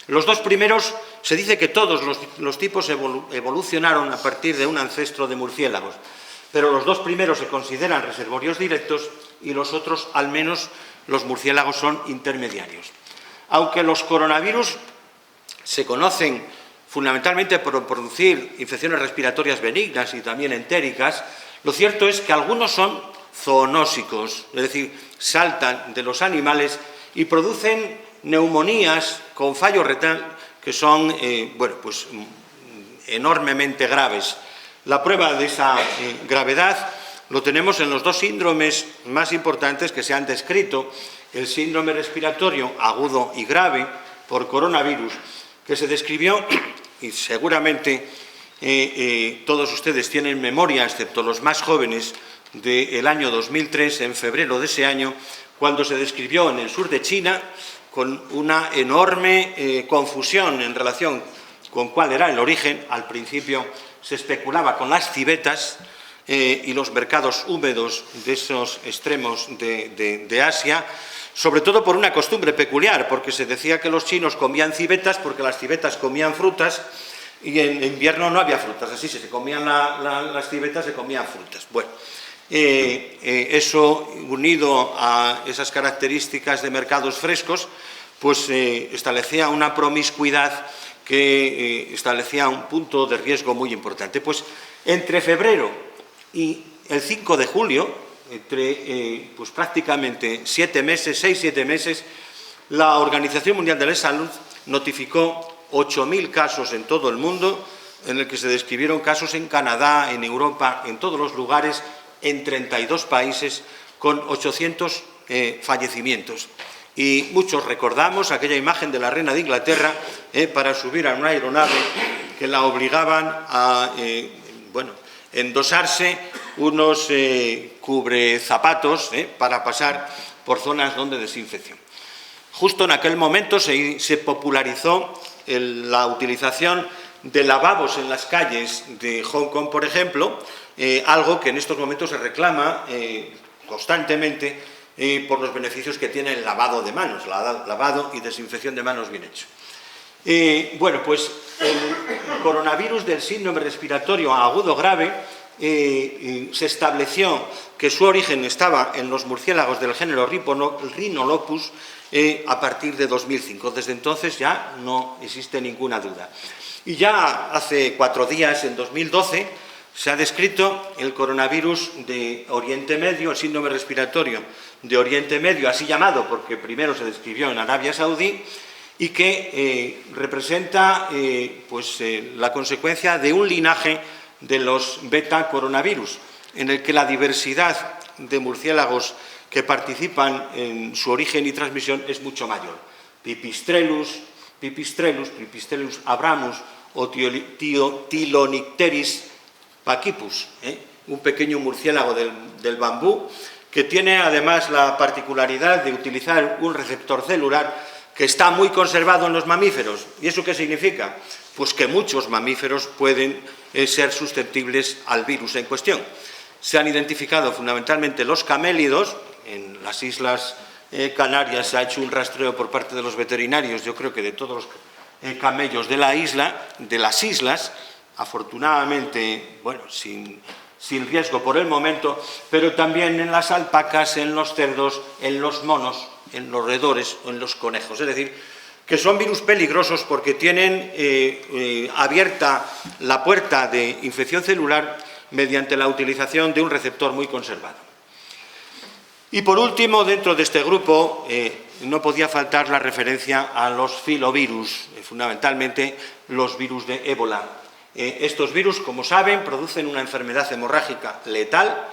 S1: Los 2 primeros se dice que todos los tipos evolucionaron a partir de un ancestro de murciélagos, pero los 2 primeros se consideran reservorios directos y los otros, al menos los murciélagos, son intermediarios. Aunque los coronavirus se conocen fundamentalmente por producir infecciones respiratorias benignas y también entéricas, lo cierto es que algunos son zoonósicos, es decir, saltan de los animales y producen neumonías con fallo retal que son enormemente graves. La prueba de esa gravedad lo tenemos en los 2 síndromes más importantes que se han descrito: el síndrome respiratorio agudo y grave por coronavirus, que se describió, y seguramente todos ustedes tienen memoria, excepto los más jóvenes, del año 2003, en febrero de ese año, cuando se describió en el sur de China, con una enorme confusión en relación con cuál era el origen. Al principio se especulaba con las civetas y los mercados húmedos de esos extremos de Asia, sobre todo por una costumbre peculiar, porque se decía que los chinos comían civetas porque las civetas comían frutas y en invierno no había frutas, así se comían las civetas, se comían frutas. Bueno, eso unido a esas características de mercados frescos, pues establecía una promiscuidad que establecía un punto de riesgo muy importante. Pues entre febrero y el 5 de julio, entre prácticamente 6-7 meses, la Organización Mundial de la Salud notificó 8.000 casos en todo el mundo, en el que se describieron casos en Canadá, en Europa, en todos los lugares, en 32 países, con 800 fallecimientos. Y muchos recordamos aquella imagen de la reina de Inglaterra para subir a una aeronave que la obligaban a endosarse unos cubrezapatos para pasar por zonas donde desinfección. Justo en aquel momento se popularizó la utilización de lavabos en las calles de Hong Kong, por ejemplo, algo que en estos momentos se reclama constantemente por los beneficios que tiene el lavado de manos, lavado y desinfección de manos bien hecho. Pues el coronavirus del síndrome respiratorio agudo grave se estableció que su origen estaba en los murciélagos del género Rhinolopus a partir de 2005. Desde entonces ya no existe ninguna duda. Y ya hace 4 días, en 2012, se ha descrito el coronavirus de Oriente Medio, el síndrome respiratorio de Oriente Medio, así llamado porque primero se describió en Arabia Saudí, y que representa la consecuencia de un linaje de los beta-coronavirus, en el que la diversidad de murciélagos que participan en su origen y transmisión es mucho mayor. Pipistrellus abramus o Tylonicteris pachypus, un pequeño murciélago del bambú, que tiene además la particularidad de utilizar un receptor celular que está muy conservado en los mamíferos. ¿Y eso qué significa? Pues que muchos mamíferos pueden ser susceptibles al virus en cuestión. Se han identificado fundamentalmente los camélidos. En las Islas Canarias se ha hecho un rastreo por parte de los veterinarios, yo creo que de todos los camellos de las islas, afortunadamente, bueno, sin riesgo por el momento, pero también en las alpacas, en los cerdos, en los monos, en los roedores o en los conejos. Es decir, que son virus peligrosos porque tienen abierta la puerta de infección celular mediante la utilización de un receptor muy conservado. Y por último, dentro de este grupo, no podía faltar la referencia a los filovirus, fundamentalmente los virus de ébola. Estos virus, como saben, producen una enfermedad hemorrágica letal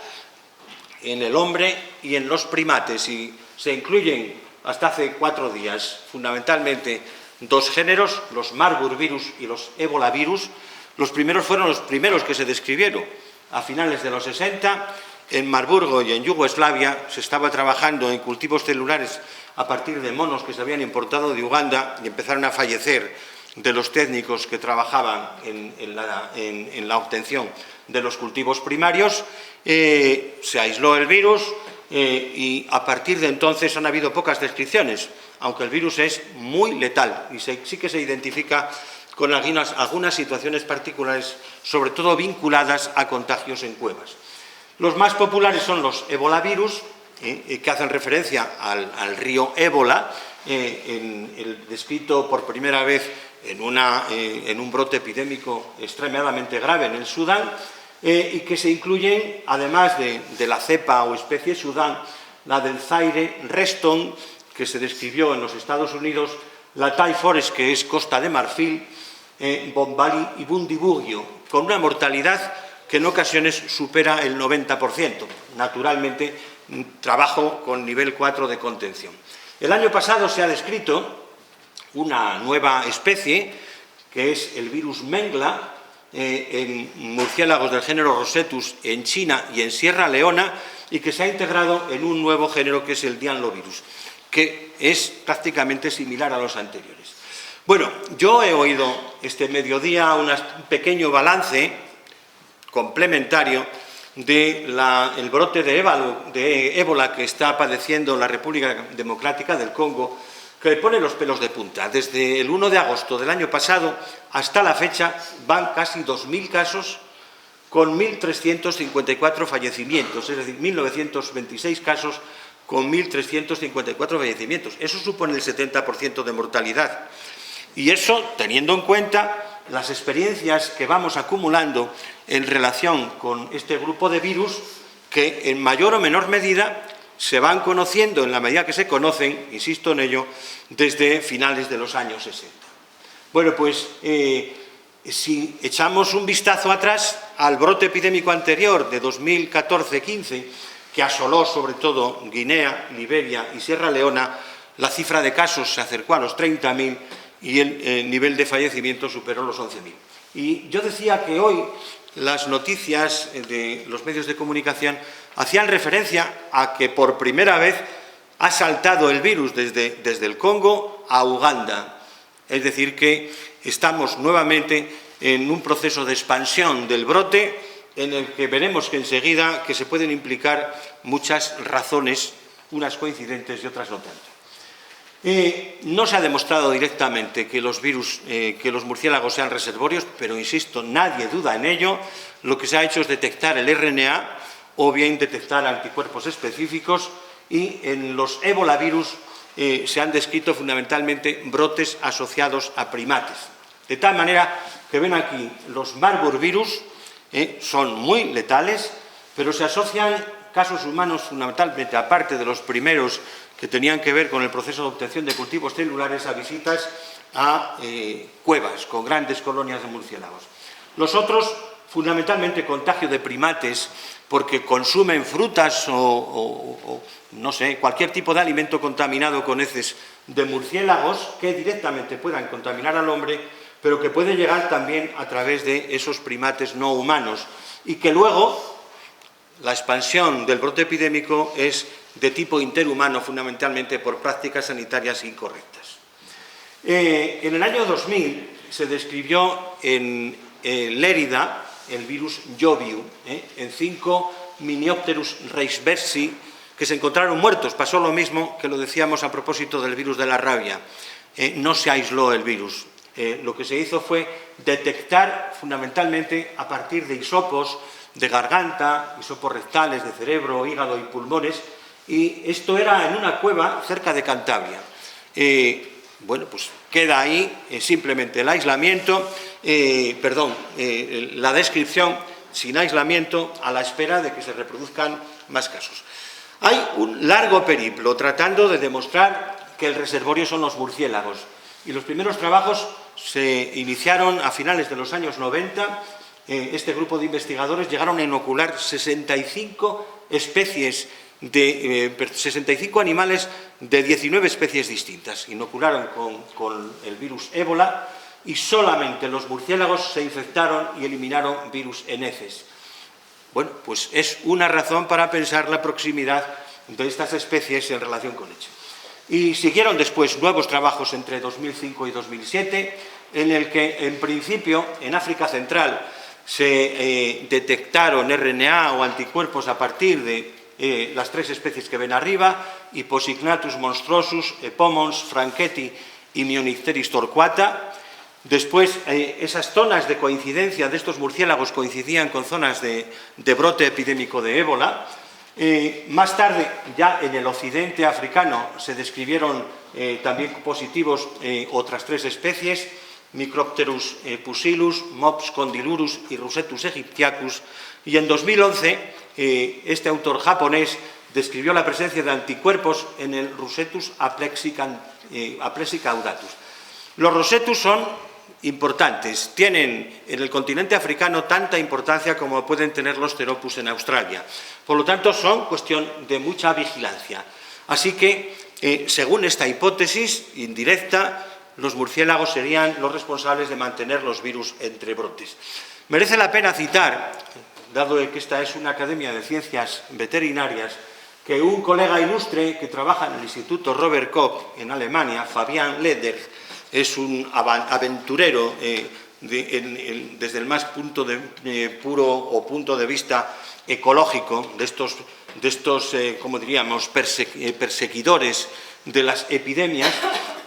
S1: en el hombre y en los primates, y se incluyen hasta hace 4 días fundamentalmente 2 géneros, los Marburg virus y los ébola virus. Los primeros fueron los primeros que se describieron a finales de los 60. En Marburgo y en Yugoslavia se estaba trabajando en cultivos celulares a partir de monos que se habían importado de Uganda y empezaron a fallecer de los técnicos que trabajaban en la obtención de los cultivos primarios. Se aisló el virus y a partir de entonces han habido pocas descripciones, aunque el virus es muy letal y sí que se identifica con algunas situaciones particulares, sobre todo vinculadas a contagios en cuevas. Los más populares son los ebolavirus, que hacen referencia al río Ébola, descrito por primera vez en un brote epidémico extremadamente grave en el Sudán, y que se incluyen, además de la cepa o especie Sudán, la del Zaire Reston, que se describió en los Estados Unidos, la Tai Forest, que es Costa de Marfil, Bombali y Bundibugyo, con una mortalidad que en ocasiones supera el 90%. Naturalmente, trabajo con nivel 4 de contención. El año pasado se ha descrito una nueva especie, que es el virus Mengla, en murciélagos del género Rosetus en China y en Sierra Leona, y que se ha integrado en un nuevo género que es el Dianlovirus, que es prácticamente similar a los anteriores. Bueno, yo he oído este mediodía un pequeño balance complementario del brote de ébola que está padeciendo la República Democrática del Congo, que le pone los pelos de punta. Desde el 1 de agosto del año pasado hasta la fecha van casi 2.000 casos con 1.354 fallecimientos, es decir, 1.926 casos con 1.354 fallecimientos. Eso supone el 70% de mortalidad. Y eso teniendo en cuenta las experiencias que vamos acumulando en relación con este grupo de virus, que en mayor o menor medida se van conociendo en la medida que se conocen, insisto en ello, desde finales de los años 60. Bueno, pues si echamos un vistazo atrás al brote epidémico anterior de 2014-15, que asoló sobre todo Guinea, Liberia y Sierra Leona, la cifra de casos se acercó a los 30.000 y el nivel de fallecimiento superó los 11.000. Y yo decía que hoy las noticias de los medios de comunicación hacían referencia a que por primera vez ha saltado el virus desde el Congo a Uganda. Es decir, que estamos nuevamente en un proceso de expansión del brote en el que veremos que enseguida que se pueden implicar muchas razones, unas coincidentes y otras no tanto. No se ha demostrado directamente que los murciélagos sean reservorios, pero insisto, nadie duda en ello. Lo que se ha hecho es detectar el RNA o bien detectar anticuerpos específicos, y en los ebolavirus se han descrito fundamentalmente brotes asociados a primates. De tal manera que ven aquí los Marburg virus son muy letales, pero se asocian casos humanos fundamentalmente, aparte de los primeros que tenían que ver con el proceso de obtención de cultivos celulares, a visitas a cuevas con grandes colonias de murciélagos. Los otros fundamentalmente contagio de primates, porque consumen frutas o no sé, cualquier tipo de alimento contaminado con heces de murciélagos que directamente puedan contaminar al hombre, pero que puede llegar también a través de esos primates no humanos, y que luego la expansión del brote epidémico es de tipo interhumano, fundamentalmente por prácticas sanitarias incorrectas. En el año 2000 se describió en Lérida el virus Joviu, en 5 Miniopterus reisbersi que se encontraron muertos. Pasó lo mismo que lo decíamos a propósito del virus de la rabia. No se aisló el virus. Lo que se hizo fue detectar fundamentalmente a partir de hisopos de garganta, hisopos rectales, de cerebro, hígado y pulmones, y esto era en una cueva cerca de Cantabria. Bueno, pues queda ahí simplemente el aislamiento, la descripción sin aislamiento a la espera de que se reproduzcan más casos. Hay un largo periplo tratando de demostrar que el reservorio son los murciélagos, y los primeros trabajos se iniciaron a finales de los años 90. Este grupo de investigadores llegaron a inocular 65 especies 65 animales de 19 especies distintas. Inocularon con el virus ébola y solamente los murciélagos se infectaron y eliminaron virus en heces. Bueno, pues es una razón para pensar la proximidad de estas especies en relación con ello. Y siguieron después nuevos trabajos entre 2005 y 2007, en el que en principio en África Central se detectaron RNA o anticuerpos a partir de las 3 especies que ven arriba, Hiposignathus monstrosus, Epomons, franketti y Mionixteris torquata. Después, esas zonas de coincidencia de estos murciélagos coincidían con zonas de brote epidémico de ébola. Más tarde, ya en el occidente africano, se describieron también positivos otras 3 especies, Micropterus pusillus, Mops condylurus y Rusetus aegyptiacus, y en 2011 este autor japonés describió la presencia de anticuerpos en el Rusetus aplexica audatus. Los Rusetus son importantes, tienen en el continente africano tanta importancia como pueden tener los Theropus en Australia. Por lo tanto, son cuestión de mucha vigilancia. Así que, según esta hipótesis indirecta, los murciélagos serían los responsables de mantener los virus entre brotes. Merece la pena citar, dado que esta es una academia de ciencias veterinarias, que un colega ilustre que trabaja en el Instituto Robert Koch en Alemania, Fabian Leder, es un aventurero desde el más punto de vista ecológico de estos como diríamos, perseguidores de las epidemias,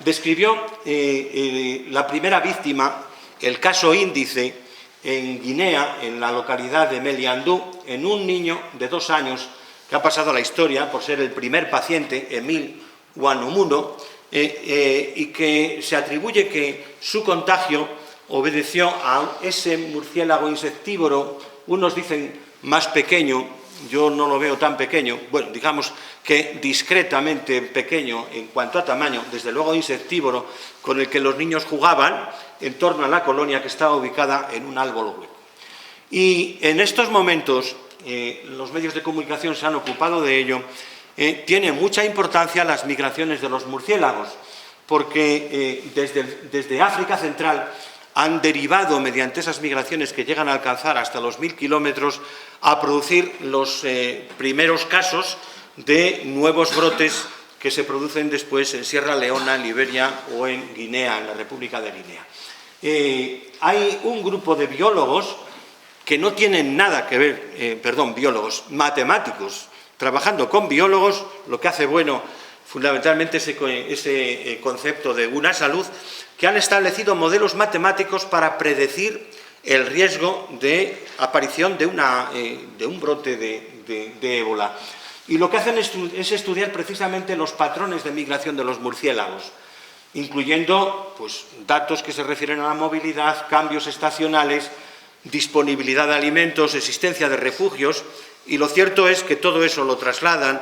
S1: describió la primera víctima, el caso índice, en Guinea, en la localidad de Meliandou, en un niño de 2 años que ha pasado a la historia por ser el primer paciente, Emil Unamuno, y que se atribuye que su contagio obedeció a ese murciélago insectívoro, unos dicen más pequeño, yo no lo veo tan pequeño, bueno, digamos que discretamente pequeño en cuanto a tamaño, desde luego insectívoro, con el que los niños jugaban en torno a la colonia que estaba ubicada en un árbol hueco. Y en estos momentos, los medios de comunicación se han ocupado de ello, tiene mucha importancia las migraciones de los murciélagos, porque desde África Central han derivado mediante esas migraciones que llegan a alcanzar hasta los 1000 kilómetros a producir los primeros casos de nuevos brotes que se producen después en Sierra Leona, en Liberia o en Guinea, en la República de Guinea. Hay un grupo de biólogos que no tienen nada que ver, biólogos, matemáticos, trabajando con biólogos, lo que hace bueno fundamentalmente ese concepto de una salud, que han establecido modelos matemáticos para predecir el riesgo de aparición de un brote de ébola. Y lo que hacen es estudiar precisamente los patrones de migración de los murciélagos, incluyendo pues, datos que se refieren a la movilidad, cambios estacionales, disponibilidad de alimentos, existencia de refugios, y lo cierto es que todo eso lo trasladan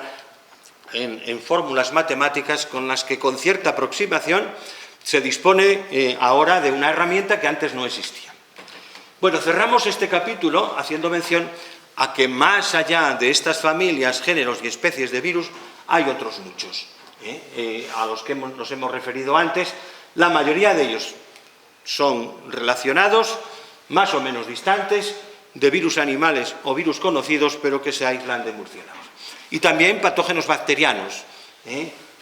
S1: en fórmulas matemáticas con las que con cierta aproximación se dispone ahora de una herramienta que antes no existía. Bueno, cerramos este capítulo haciendo mención a que más allá de estas familias, géneros y especies de virus, hay otros muchos, a los que nos hemos referido antes. La mayoría de ellos son relacionados, más o menos distantes, de virus animales o virus conocidos, pero que se aíslan de murciélagos. Y también patógenos bacterianos,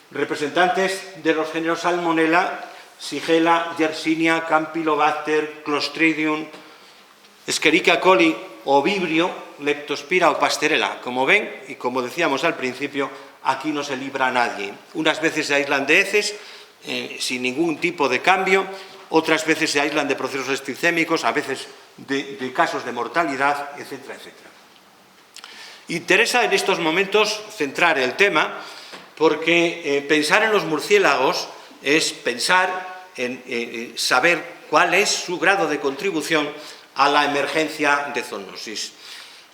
S1: representantes de los géneros Salmonella, Shigella, Yersinia, Campylobacter, Clostridium, Escherichia coli o Vibrio, Leptospira o Pasteurella. Como ven, y como decíamos al principio, aquí no se libra a nadie. Unas veces se aíslan de heces, sin ningún tipo de cambio, otras veces se aíslan de procesos extricémicos, a veces de casos de mortalidad, etcétera, etcétera. Interesa en estos momentos centrar el tema porque pensar en los murciélagos es pensar en saber cuál es su grado de contribución a la emergencia de zoonosis.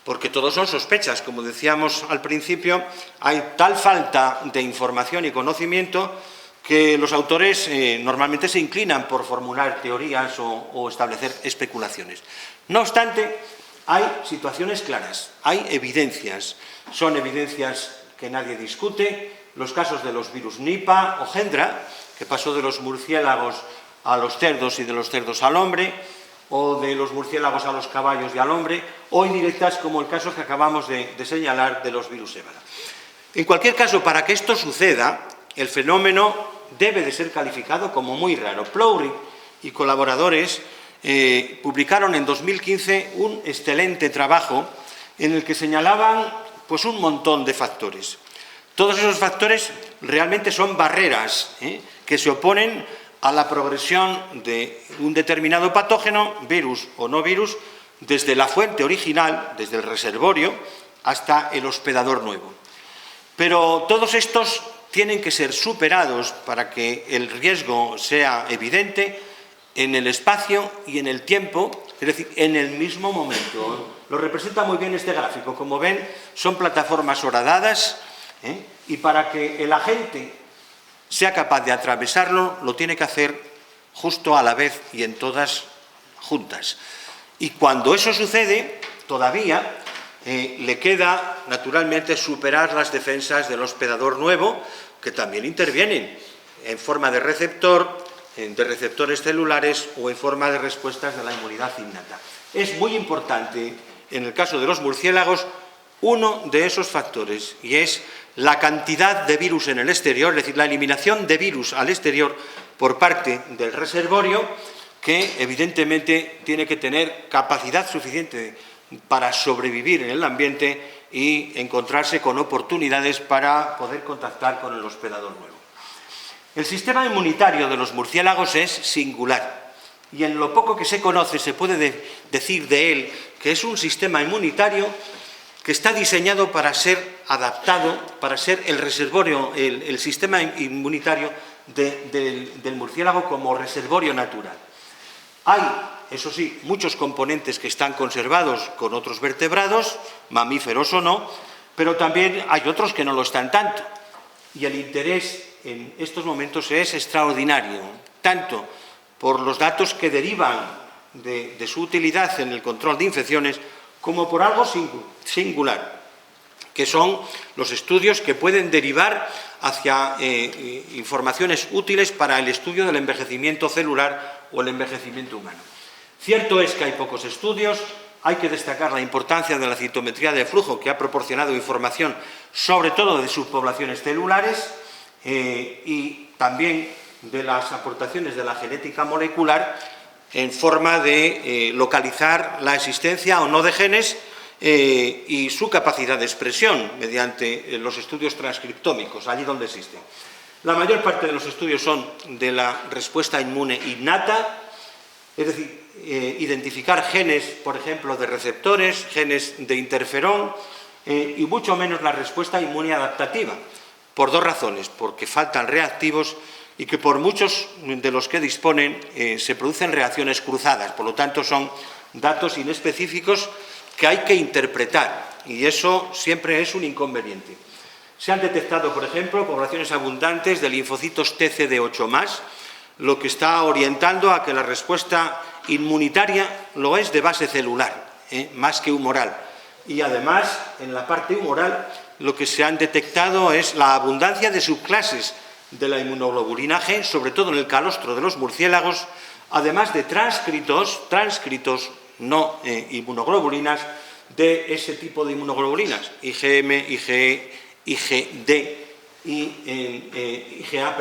S1: Porque todos son sospechas, como decíamos al principio, hay tal falta de información y conocimiento que los autores normalmente se inclinan por formular teorías o establecer especulaciones. No obstante, hay situaciones claras, hay evidencias, son evidencias que nadie discute, los casos de los virus Nipah o Hendra, que pasó de los murciélagos a los cerdos y de los cerdos al hombre, o de los murciélagos a los caballos y al hombre, o indirectas como el caso que acabamos de señalar de los virus ébola. En cualquier caso, para que esto suceda, el fenómeno debe de ser calificado como muy raro. Plowright y colaboradores publicaron en 2015 un excelente trabajo en el que señalaban pues, un montón de factores. Todos esos factores realmente son barreras que se oponen a la progresión de un determinado patógeno, virus o no virus, desde la fuente original, desde el reservorio, hasta el hospedador nuevo. Pero todos estos tienen que ser superados para que el riesgo sea evidente en el espacio y en el tiempo, es decir, en el mismo momento. Lo representa muy bien este gráfico. Como ven, son plataformas horadadas, y para que el agente sea capaz de atravesarlo, lo tiene que hacer justo a la vez y en todas juntas. Y cuando eso sucede, todavía le queda, naturalmente, superar las defensas del hospedador nuevo, que también intervienen en forma de receptor, de receptores celulares o en forma de respuestas de la inmunidad innata. Es muy importante, en el caso de los murciélagos, uno de esos factores, y es la cantidad de virus en el exterior, es decir, la eliminación de virus al exterior por parte del reservorio, que evidentemente tiene que tener capacidad suficiente para sobrevivir en el ambiente y encontrarse con oportunidades para poder contactar con el hospedador nuevo. El sistema inmunitario de los murciélagos es singular, y en lo poco que se conoce se puede decir de él que es un sistema inmunitario que está diseñado para ser adaptado, para ser el reservorio, el sistema inmunitario del murciélago como reservorio natural. Hay, eso sí, muchos componentes que están conservados con otros vertebrados, mamíferos o no, pero también hay otros que no lo están tanto. Y el interés en estos momentos es extraordinario, tanto por los datos que derivan de su utilidad en el control de infecciones, como por algo singular, que son los estudios que pueden derivar hacia informaciones útiles para el estudio del envejecimiento celular o el envejecimiento humano. Cierto es que hay pocos estudios, hay que destacar la importancia de la citometría de flujo, que ha proporcionado información sobre todo de subpoblaciones celulares y también de las aportaciones de la genética molecular en forma de localizar la existencia o no de genes y su capacidad de expresión mediante los estudios transcriptómicos, allí donde existen. La mayor parte de los estudios son de la respuesta inmune innata, es decir, identificar genes, por ejemplo, de receptores, genes de interferón, y mucho menos la respuesta inmune adaptativa, por dos razones: porque faltan reactivos y que por muchos de los que disponen se producen reacciones cruzadas. Por lo tanto, son datos inespecíficos que hay que interpretar, y eso siempre es un inconveniente. Se han detectado, por ejemplo, poblaciones abundantes de linfocitos TCD8+, lo que está orientando a que la respuesta inmunitaria lo es de base celular, más que humoral. Y además, en la parte humoral, lo que se han detectado es la abundancia de subclases de la inmunoglobulina G, sobre todo en el calostro de los murciélagos, además de transcritos no inmunoglobulinas, de ese tipo de inmunoglobulinas, IgM, IgE, IgD y IgA,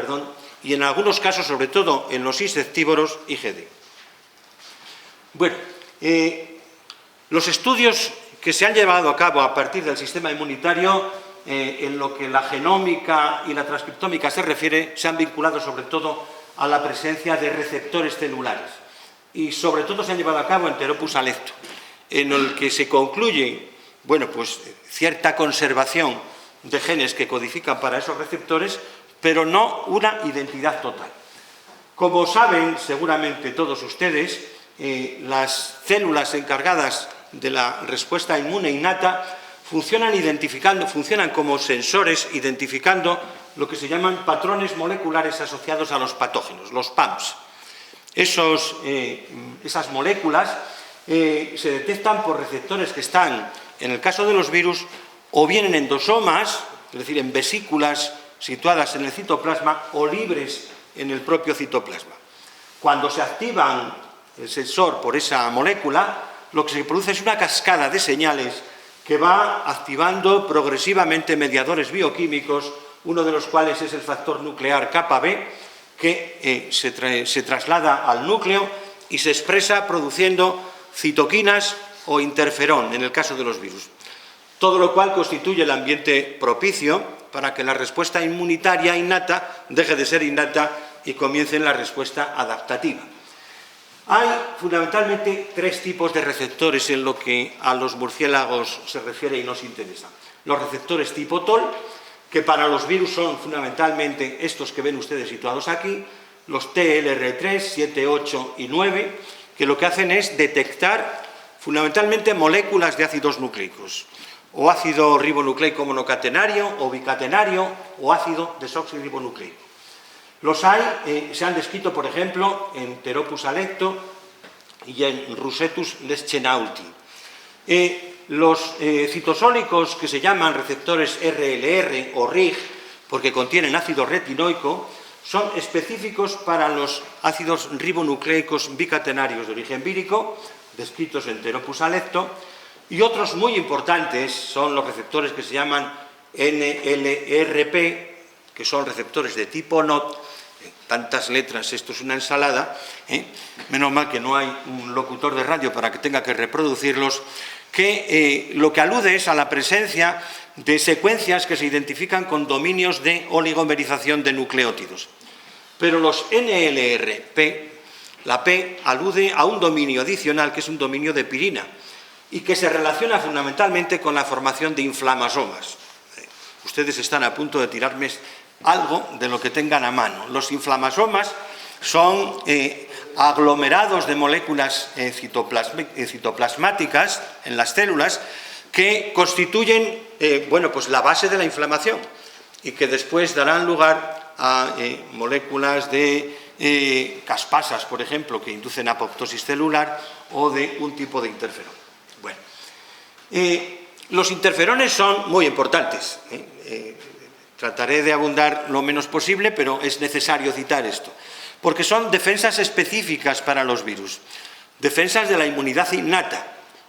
S1: y en algunos casos, sobre todo en los insectívoros, IgD. Bueno, los estudios que se han llevado a cabo a partir del sistema inmunitario, en lo que la genómica y la transcriptómica se refiere, se han vinculado sobre todo a la presencia de receptores celulares y sobre todo se han llevado a cabo en Pteropus alecto, en el que se concluye, bueno, pues cierta conservación de genes que codifican para esos receptores, pero no una identidad total. Como saben seguramente todos ustedes, las células encargadas de la respuesta inmune innata funcionan como sensores identificando lo que se llaman patrones moleculares asociados a los patógenos, los PAMs. Esas moléculas se detectan por receptores que están, en el caso de los virus, o bien en endosomas, es decir, en vesículas situadas en el citoplasma, o libres en el propio citoplasma. Cuando se activa el sensor por esa molécula, lo que se produce es una cascada de señales que va activando progresivamente mediadores bioquímicos, uno de los cuales es el factor nuclear kappa B, que se traslada al núcleo y se expresa produciendo citoquinas o interferón, en el caso de los virus. Todo lo cual constituye el ambiente propicio para que la respuesta inmunitaria innata deje de ser innata y comience la respuesta adaptativa. Hay fundamentalmente tres tipos de receptores en lo que a los murciélagos se refiere y nos interesa. Los receptores tipo TOL, que para los virus son fundamentalmente estos que ven ustedes situados aquí, los TLR3, 7, 8 y 9, que lo que hacen es detectar fundamentalmente moléculas de ácidos nucleicos, o ácido ribonucleico monocatenario, o bicatenario, o ácido desoxirribonucleico. Se han descrito, por ejemplo, en Pteropus alecto y en Rusetus leschenauti. Los citosólicos que se llaman receptores RLR o RIG, porque contienen ácido retinoico, son específicos para los ácidos ribonucleicos bicatenarios de origen vírico, descritos en Pteropus alecto, y otros muy importantes son los receptores que se llaman NLRP, que son receptores de tipo NOT. Tantas letras, esto es una ensalada, menos mal que no hay un locutor de radio para que tenga que reproducirlos, que lo que alude es a la presencia de secuencias que se identifican con dominios de oligomerización de nucleótidos. Pero los NLRP, la P alude a un dominio adicional que es un dominio de pirina y que se relaciona fundamentalmente con la formación de inflamasomas. Ustedes están a punto de tirarme algo de lo que tengan a mano. Los inflamasomas son aglomerados de moléculas citoplasmáticas en las células que constituyen pues la base de la inflamación y que después darán lugar a moléculas de caspasas, por ejemplo, que inducen apoptosis celular o de un tipo de interferón. Bueno, los interferones son muy importantes. Trataré de abundar lo menos posible, pero es necesario citar esto, porque son defensas específicas para los virus, defensas de la inmunidad innata,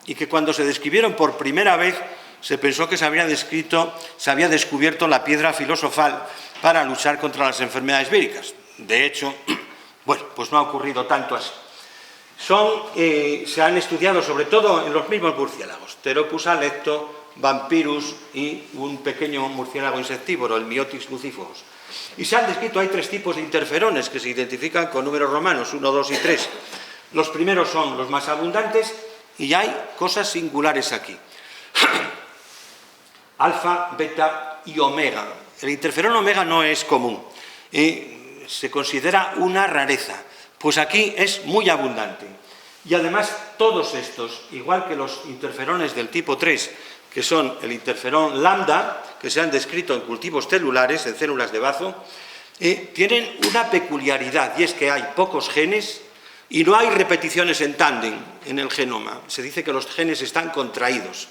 S1: y que cuando se describieron por primera vez se pensó que se había descubierto la piedra filosofal para luchar contra las enfermedades víricas. De hecho, bueno, pues no ha ocurrido tanto así. Se han estudiado sobre todo en los mismos murciélagos, Pteropus alecto, Vampirus y un pequeño murciélago insectívoro, el Myotis luciforus. Y se han descrito, hay tres tipos de interferones que se identifican con números romanos, 1, 2 y 3. Los primeros son los más abundantes y hay cosas singulares aquí. Alfa, beta y omega. El interferón omega no es común, se considera una rareza, pues aquí es muy abundante. Y además todos estos, igual que los interferones del tipo 3, que son el interferón lambda, que se han descrito en cultivos celulares, en células de bazo, tienen una peculiaridad, y es que hay pocos genes, Y no hay repeticiones en tándem en el genoma. Se dice que los genes están contraídos.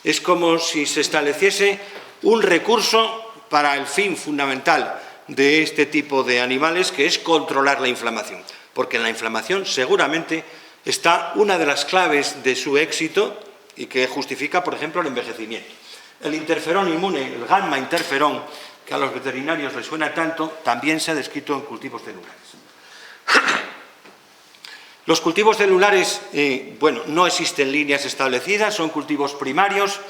S1: Es como si se estableciese un recurso para el fin fundamental de este tipo de animales, que es controlar la inflamación. Porque en la inflamación seguramente está una de las claves de su éxito y que justifica, por ejemplo, el envejecimiento. El interferón inmune, el gamma interferón, que a los veterinarios les suena tanto, también se ha descrito en cultivos celulares. Los cultivos celulares, no existen líneas establecidas, son cultivos primarios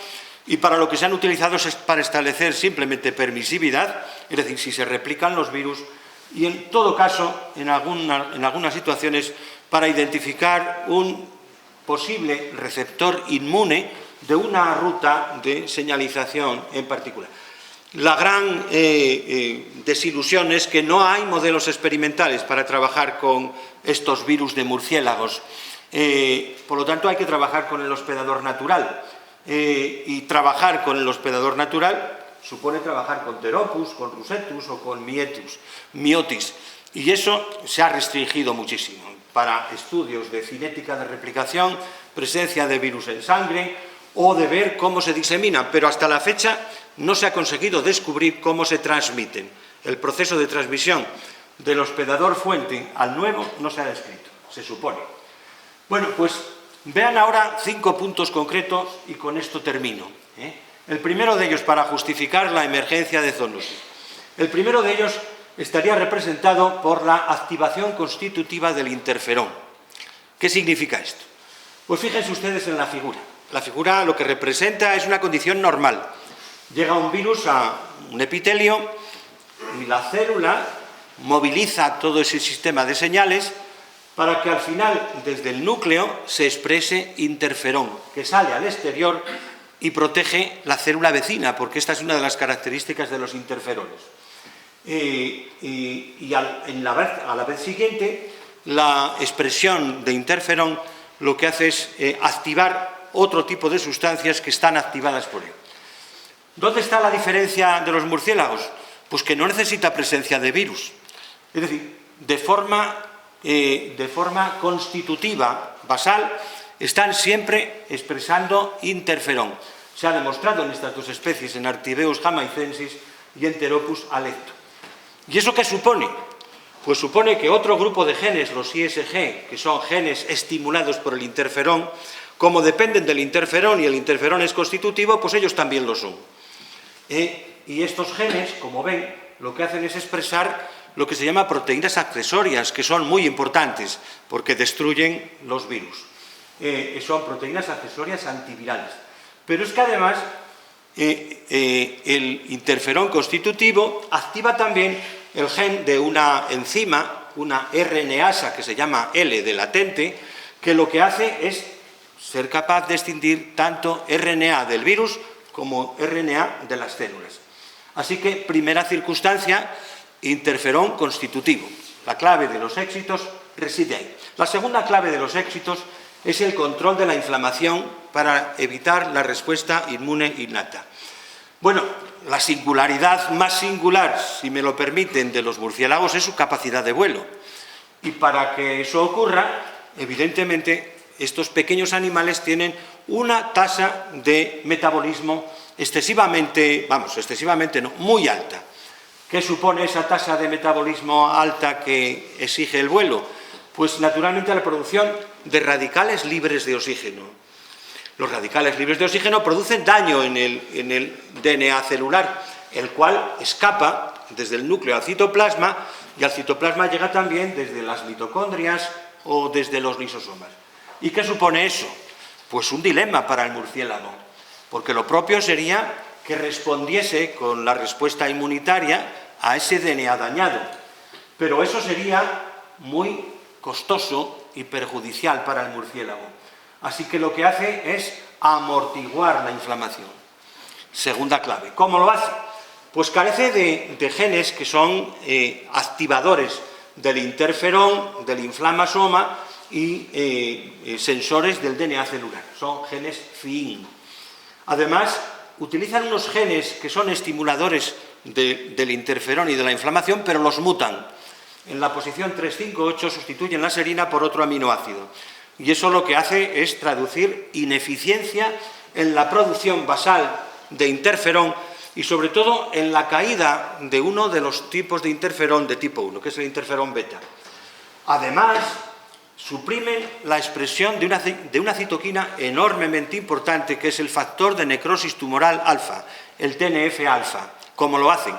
S1: y para lo que se han utilizado es para establecer simplemente permisividad, es decir, si se replican los virus y en todo caso, en algunas situaciones, para identificar un posible receptor inmune de una ruta de señalización en particular. La gran desilusión es que no hay modelos experimentales para trabajar con estos virus de murciélagos. Por lo tanto, hay que trabajar con el hospedador natural. Y trabajar con el hospedador natural supone trabajar con Pteropus, con Rusetus o con Myotis. Y eso se ha restringido muchísimo para estudios de cinética de replicación, presencia de virus en sangre o de ver cómo se diseminan. Pero hasta la fecha no se ha conseguido descubrir cómo se transmiten. El proceso de transmisión del hospedador fuente al nuevo no se ha descrito, se supone. Bueno, pues vean ahora 5 puntos concretos y con esto termino. El primero de ellos para justificar la emergencia de zoonosis. El primero de ellos estaría representado por la activación constitutiva del interferón. ¿Qué significa esto? Pues fíjense ustedes en la figura. La figura lo que representa es una condición normal. Llega un virus a un epitelio y la célula moviliza todo ese sistema de señales para que al final, desde el núcleo, se exprese interferón, que sale al exterior y protege la célula vecina, porque esta es una de las características de los interferones. A la vez siguiente, la expresión de interferón lo que hace es activar otro tipo de sustancias que están activadas por él. ¿Dónde está la diferencia de los murciélagos? Pues que no necesita presencia de virus. Es decir, de forma constitutiva, basal, están siempre expresando interferón. Se ha demostrado en estas dos especies, en Artibeus jamaicensis y en Pteropus alecto. ¿Y eso qué supone? Pues supone que otro grupo de genes, los ISG, que son genes estimulados por el interferón, como dependen del interferón y el interferón es constitutivo, pues ellos también lo son. Y estos genes, como ven, lo que hacen es expresar lo que se llama proteínas accesorias, que son muy importantes porque destruyen los virus. Son proteínas accesorias antivirales. Pero es que además el interferón constitutivo activa también el gen de una enzima, una RNasa que se llama L de latente, que lo que hace es ser capaz de extinguir tanto RNA del virus como RNA de las células. Así que, primera circunstancia, interferón constitutivo. La clave de los éxitos reside ahí. La segunda clave de los éxitos es el control de la inflamación para evitar la respuesta inmune innata. Bueno, la singularidad más singular, si me lo permiten, de los murciélagos es su capacidad de vuelo. Y para que eso ocurra, evidentemente, estos pequeños animales tienen una tasa de metabolismo muy alta. ¿Qué supone esa tasa de metabolismo alta que exige el vuelo? Pues naturalmente la producción de radicales libres de oxígeno. Los radicales libres de oxígeno producen daño en el DNA celular, el cual escapa desde el núcleo al citoplasma y al citoplasma llega también desde las mitocondrias o desde los lisosomas. ¿Y qué supone eso? Pues un dilema para el murciélago, porque lo propio sería que respondiese con la respuesta inmunitaria a ese DNA dañado. Pero eso sería muy costoso y perjudicial para el murciélago. Así que lo que hace es amortiguar la inflamación. Segunda clave. ¿Cómo lo hace? Pues carece de genes que son activadores del interferón, del inflamasoma y sensores del DNA celular. Son genes FIIN. Además, utilizan unos genes que son estimuladores del interferón y de la inflamación, pero los mutan. en la posición 358 sustituyen la serina por otro aminoácido. Y eso lo que hace es traducir ineficiencia en la producción basal de interferón y sobre todo en la caída de uno de los tipos de interferón de tipo 1, que es el interferón beta. Además, suprimen la expresión de una citoquina enormemente importante, que es el factor de necrosis tumoral alfa, el TNF-alfa. ¿Cómo lo hacen?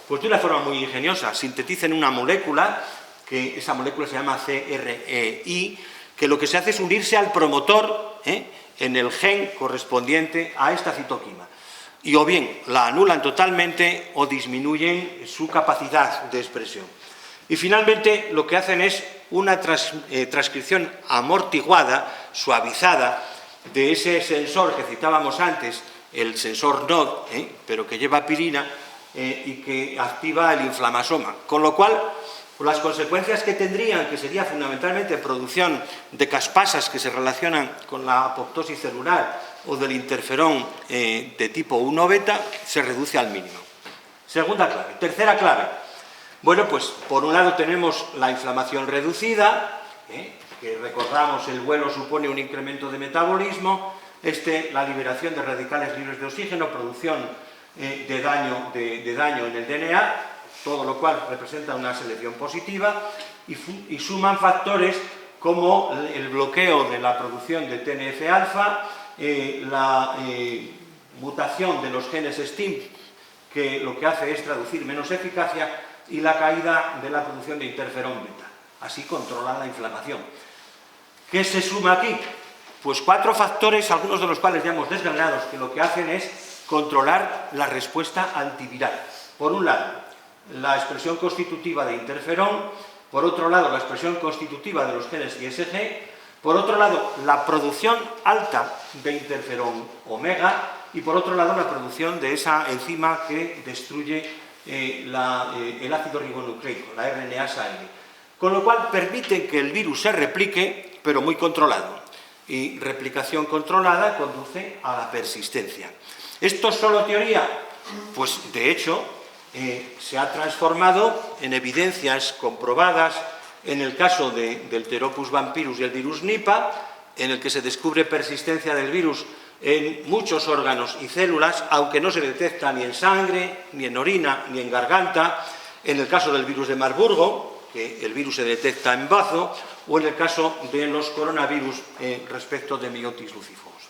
S1: Pues de una forma muy ingeniosa. Sintetizan una molécula, que esa molécula se llama CREI, que lo que se hace es unirse al promotor en el gen correspondiente a esta citoquina. Y o bien la anulan totalmente o disminuyen su capacidad de expresión. Y finalmente lo que hacen es una transcripción amortiguada, suavizada, de ese sensor que citábamos antes, el sensor NOD, pero que lleva pirina y que activa el inflamasoma. Con lo cual, las consecuencias que tendrían, que sería fundamentalmente producción de caspasas que se relacionan con la apoptosis celular o del interferón de tipo 1 beta, se reduce al mínimo. Segunda clave. Tercera clave. Bueno, pues por un lado tenemos la inflamación reducida, que recordamos el vuelo supone un incremento de metabolismo, la liberación de radicales libres de oxígeno, producción de daño en el DNA, todo lo cual representa una selección positiva, y suman factores como el bloqueo de la producción de TNF-alfa, la mutación de los genes STIM, que lo que hace es traducir menos eficacia, y la caída de la producción de interferón beta. Así controlan la inflamación. ¿Qué se suma aquí? Pues 4 factores, algunos de los cuales ya hemos desgranado, que lo que hacen es controlar la respuesta antiviral. Por un lado, la expresión constitutiva de interferón, por otro lado, la expresión constitutiva de los genes ISG, por otro lado, la producción alta de interferón omega, y por otro lado, la producción de esa enzima que destruye el ácido ribonucleico, la RNasa-L. Con lo cual permiten que el virus se replique, pero muy controlado. Y replicación controlada conduce a la persistencia. ¿Esto es solo teoría? Pues de hecho se ha transformado en evidencias comprobadas en el caso del Pteropus vampirus y el virus Nipah, en el que se descubre persistencia del virus en muchos órganos y células, aunque no se detecta ni en sangre, ni en orina, ni en garganta, en el caso del virus de Marburgo, que el virus se detecta en bazo, o en el caso de los coronavirus respecto de miotis lucífugos.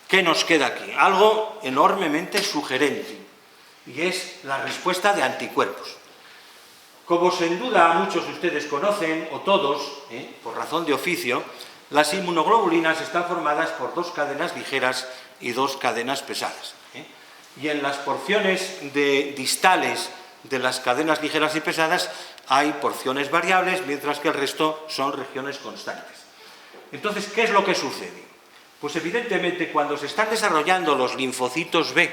S1: ¿Qué nos queda aquí? Algo enormemente sugerente, y es la respuesta de anticuerpos. Como sin duda muchos de ustedes conocen, o todos, por razón de oficio, las inmunoglobulinas están formadas por 2 cadenas ligeras y 2 cadenas pesadas. Y en las porciones distales de las cadenas ligeras y pesadas hay porciones variables, mientras que el resto son regiones constantes. Entonces, ¿qué es lo que sucede? Pues evidentemente cuando se están desarrollando los linfocitos B,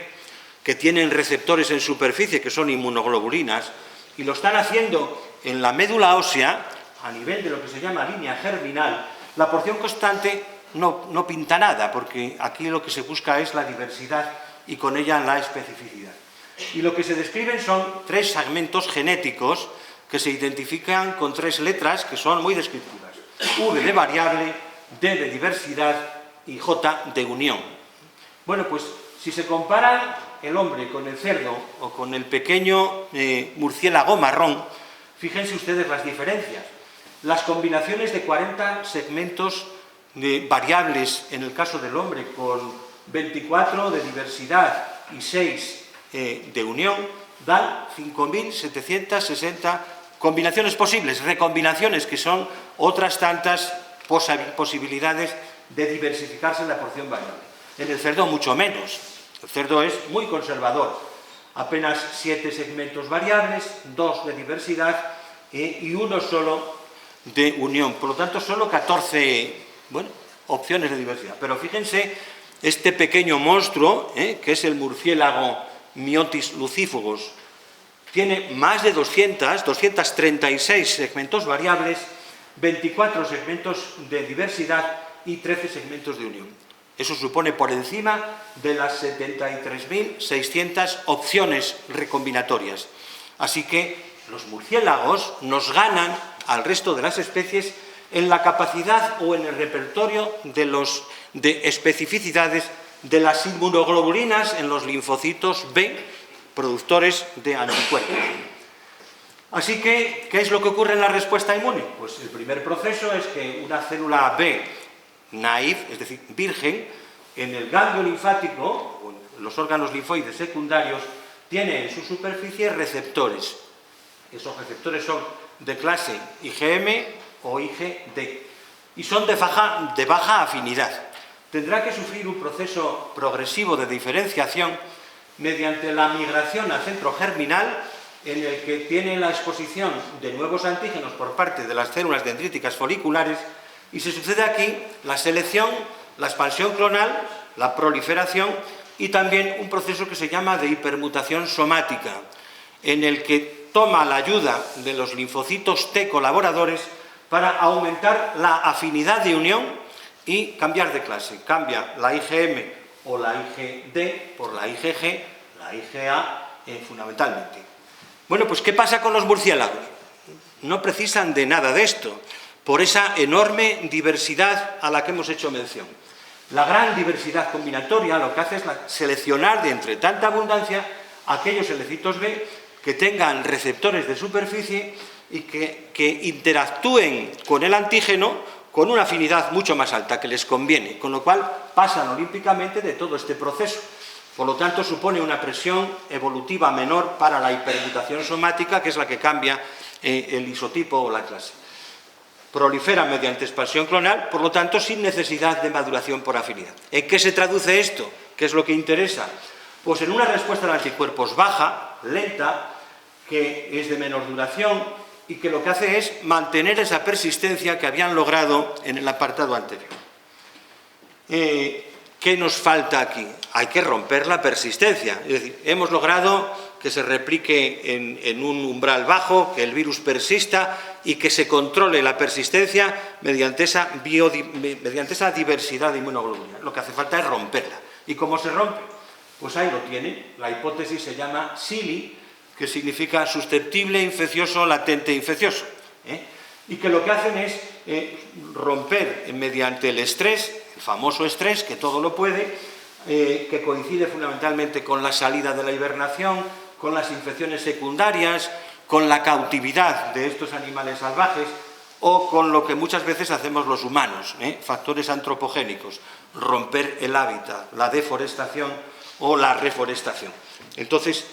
S1: que tienen receptores en superficie, que son inmunoglobulinas, y lo están haciendo en la médula ósea, a nivel de lo que se llama línea germinal, la porción constante no pinta nada, porque aquí lo que se busca es la diversidad y con ella la especificidad. Y lo que se describen son 3 segmentos genéticos que se identifican con 3 letras que son muy descriptivas. V de variable, D de diversidad y J de unión. Bueno, pues si se comparan el hombre con el cerdo o con el pequeño murciélago marrón, fíjense ustedes las diferencias. Las combinaciones de 40 segmentos variables en el caso del hombre, con 24 de diversidad y 6 de unión, dan 5.760 combinaciones posibles, recombinaciones, que son otras tantas posibilidades de diversificarse en la porción variable. En el cerdo mucho menos. El cerdo es muy conservador. Apenas 7 segmentos variables, 2 de diversidad y 1 solo de unión. Por lo tanto, solo 14 opciones de diversidad. Pero fíjense, este pequeño monstruo, que es el murciélago miotis lucífugos, tiene más de 236 segmentos variables, 24 segmentos de diversidad y 13 segmentos de unión. Eso supone por encima de las 73.600 opciones recombinatorias. Así que los murciélagos nos ganan al resto de las especies en la capacidad o en el repertorio de especificidades de las inmunoglobulinas en los linfocitos B, productores de anticuerpos. Así que, ¿qué es lo que ocurre en la respuesta inmune? Pues el primer proceso es que una célula B naïve, es decir, virgen, en el ganglio linfático, o en los órganos linfoides secundarios, tiene en su superficie receptores. Esos receptores son de clase IgM o IgD y son de baja afinidad. Tendrá que sufrir un proceso progresivo de diferenciación mediante la migración al centro germinal, en el que tiene la exposición de nuevos antígenos por parte de las células dendríticas foliculares, y se sucede aquí la selección, la expansión clonal, la proliferación y también un proceso que se llama de hipermutación somática, en el que toma la ayuda de los linfocitos T colaboradores para aumentar la afinidad de unión y cambiar de clase. Cambia la IgM o la IgD por la IgG, la IgA fundamentalmente. Bueno, pues ¿qué pasa con los murciélagos? No precisan de nada de esto, por esa enorme diversidad a la que hemos hecho mención. La gran diversidad combinatoria lo que hace es seleccionar de entre tanta abundancia aquellos helicitos B que tengan receptores de superficie y que interactúen con el antígeno con una afinidad mucho más alta que les conviene, con lo cual pasan olímpicamente de todo este proceso. Por lo tanto, supone una presión evolutiva menor para la hipermutación somática, que es la que cambia el isotipo o la clase. Prolifera mediante expansión clonal, por lo tanto, sin necesidad de maduración por afinidad. ¿En qué se traduce esto? ¿Qué es lo que interesa? Pues en una respuesta de anticuerpos baja, lenta, que es de menor duración y que lo que hace es mantener esa persistencia que habían logrado en el apartado anterior. ¿Qué nos falta aquí? Hay que romper la persistencia. Es decir, hemos logrado que se replique en un umbral bajo, que el virus persista y que se controle la persistencia mediante esa diversidad de inmunoglobulina. Lo que hace falta es romperla. ¿Y cómo se rompe? Pues ahí lo tienen. La hipótesis se llama SILI, que significa susceptible, infeccioso, latente, infeccioso. Y que lo que hacen es romper mediante el estrés, el famoso estrés, que todo lo puede, que coincide fundamentalmente con la salida de la hibernación, con las infecciones secundarias, con la cautividad de estos animales salvajes o con lo que muchas veces hacemos los humanos, factores antropogénicos, romper el hábitat, la deforestación o la reforestación. Entonces,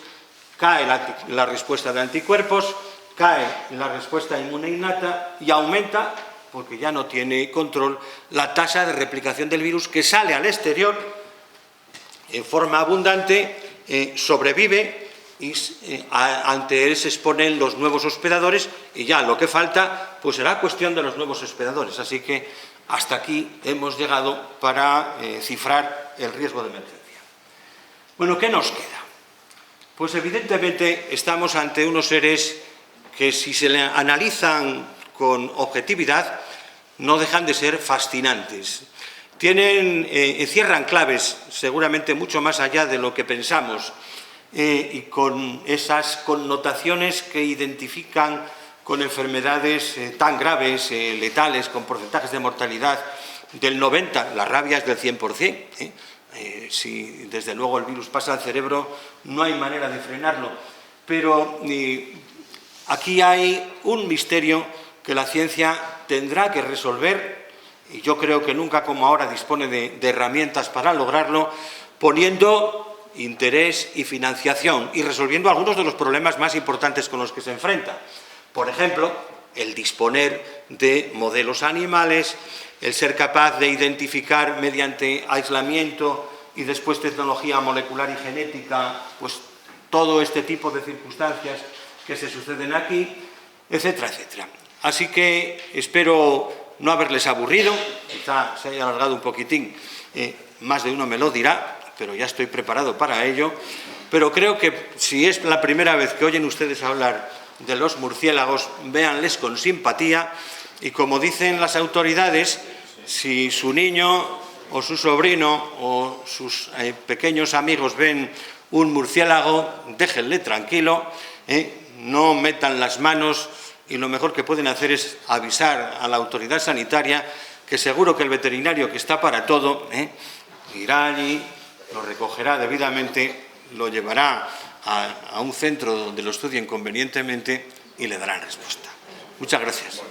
S1: cae la respuesta de anticuerpos, cae la respuesta inmune innata y aumenta, porque ya no tiene control, la tasa de replicación del virus que sale al exterior en forma abundante, sobrevive y ante él se exponen los nuevos hospedadores y ya lo que falta pues será cuestión de los nuevos hospedadores. Así que hasta aquí hemos llegado para cifrar el riesgo de emergencia. Bueno, ¿qué nos queda? Pues evidentemente estamos ante unos seres que si se le analizan con objetividad no dejan de ser fascinantes. Encierran claves seguramente mucho más allá de lo que pensamos y con esas connotaciones que identifican con enfermedades tan graves, letales, con porcentajes de mortalidad del 90%, la rabia es del 100%. Si desde luego el virus pasa al cerebro, no hay manera de frenarlo. Pero aquí hay un misterio que la ciencia tendrá que resolver, y yo creo que nunca como ahora dispone de herramientas para lograrlo, poniendo interés y financiación y resolviendo algunos de los problemas más importantes con los que se enfrenta. Por ejemplo, el disponer de modelos animales, el ser capaz de identificar mediante aislamiento y después tecnología molecular y genética, pues todo este tipo de circunstancias que se suceden aquí, etcétera, etcétera. Así que espero no haberles aburrido, quizá se haya alargado un poquitín, más de uno me lo dirá, pero ya estoy preparado para ello. Pero creo que si es la primera vez que oyen ustedes hablar de los murciélagos, véanles con simpatía y, como dicen las autoridades, si su niño o su sobrino o sus pequeños amigos ven un murciélago, déjenle tranquilo, no metan las manos y lo mejor que pueden hacer es avisar a la autoridad sanitaria, que seguro que el veterinario, que está para todo, irá allí, lo recogerá debidamente, lo llevará a un centro donde lo estudien convenientemente y le darán respuesta. Muchas gracias.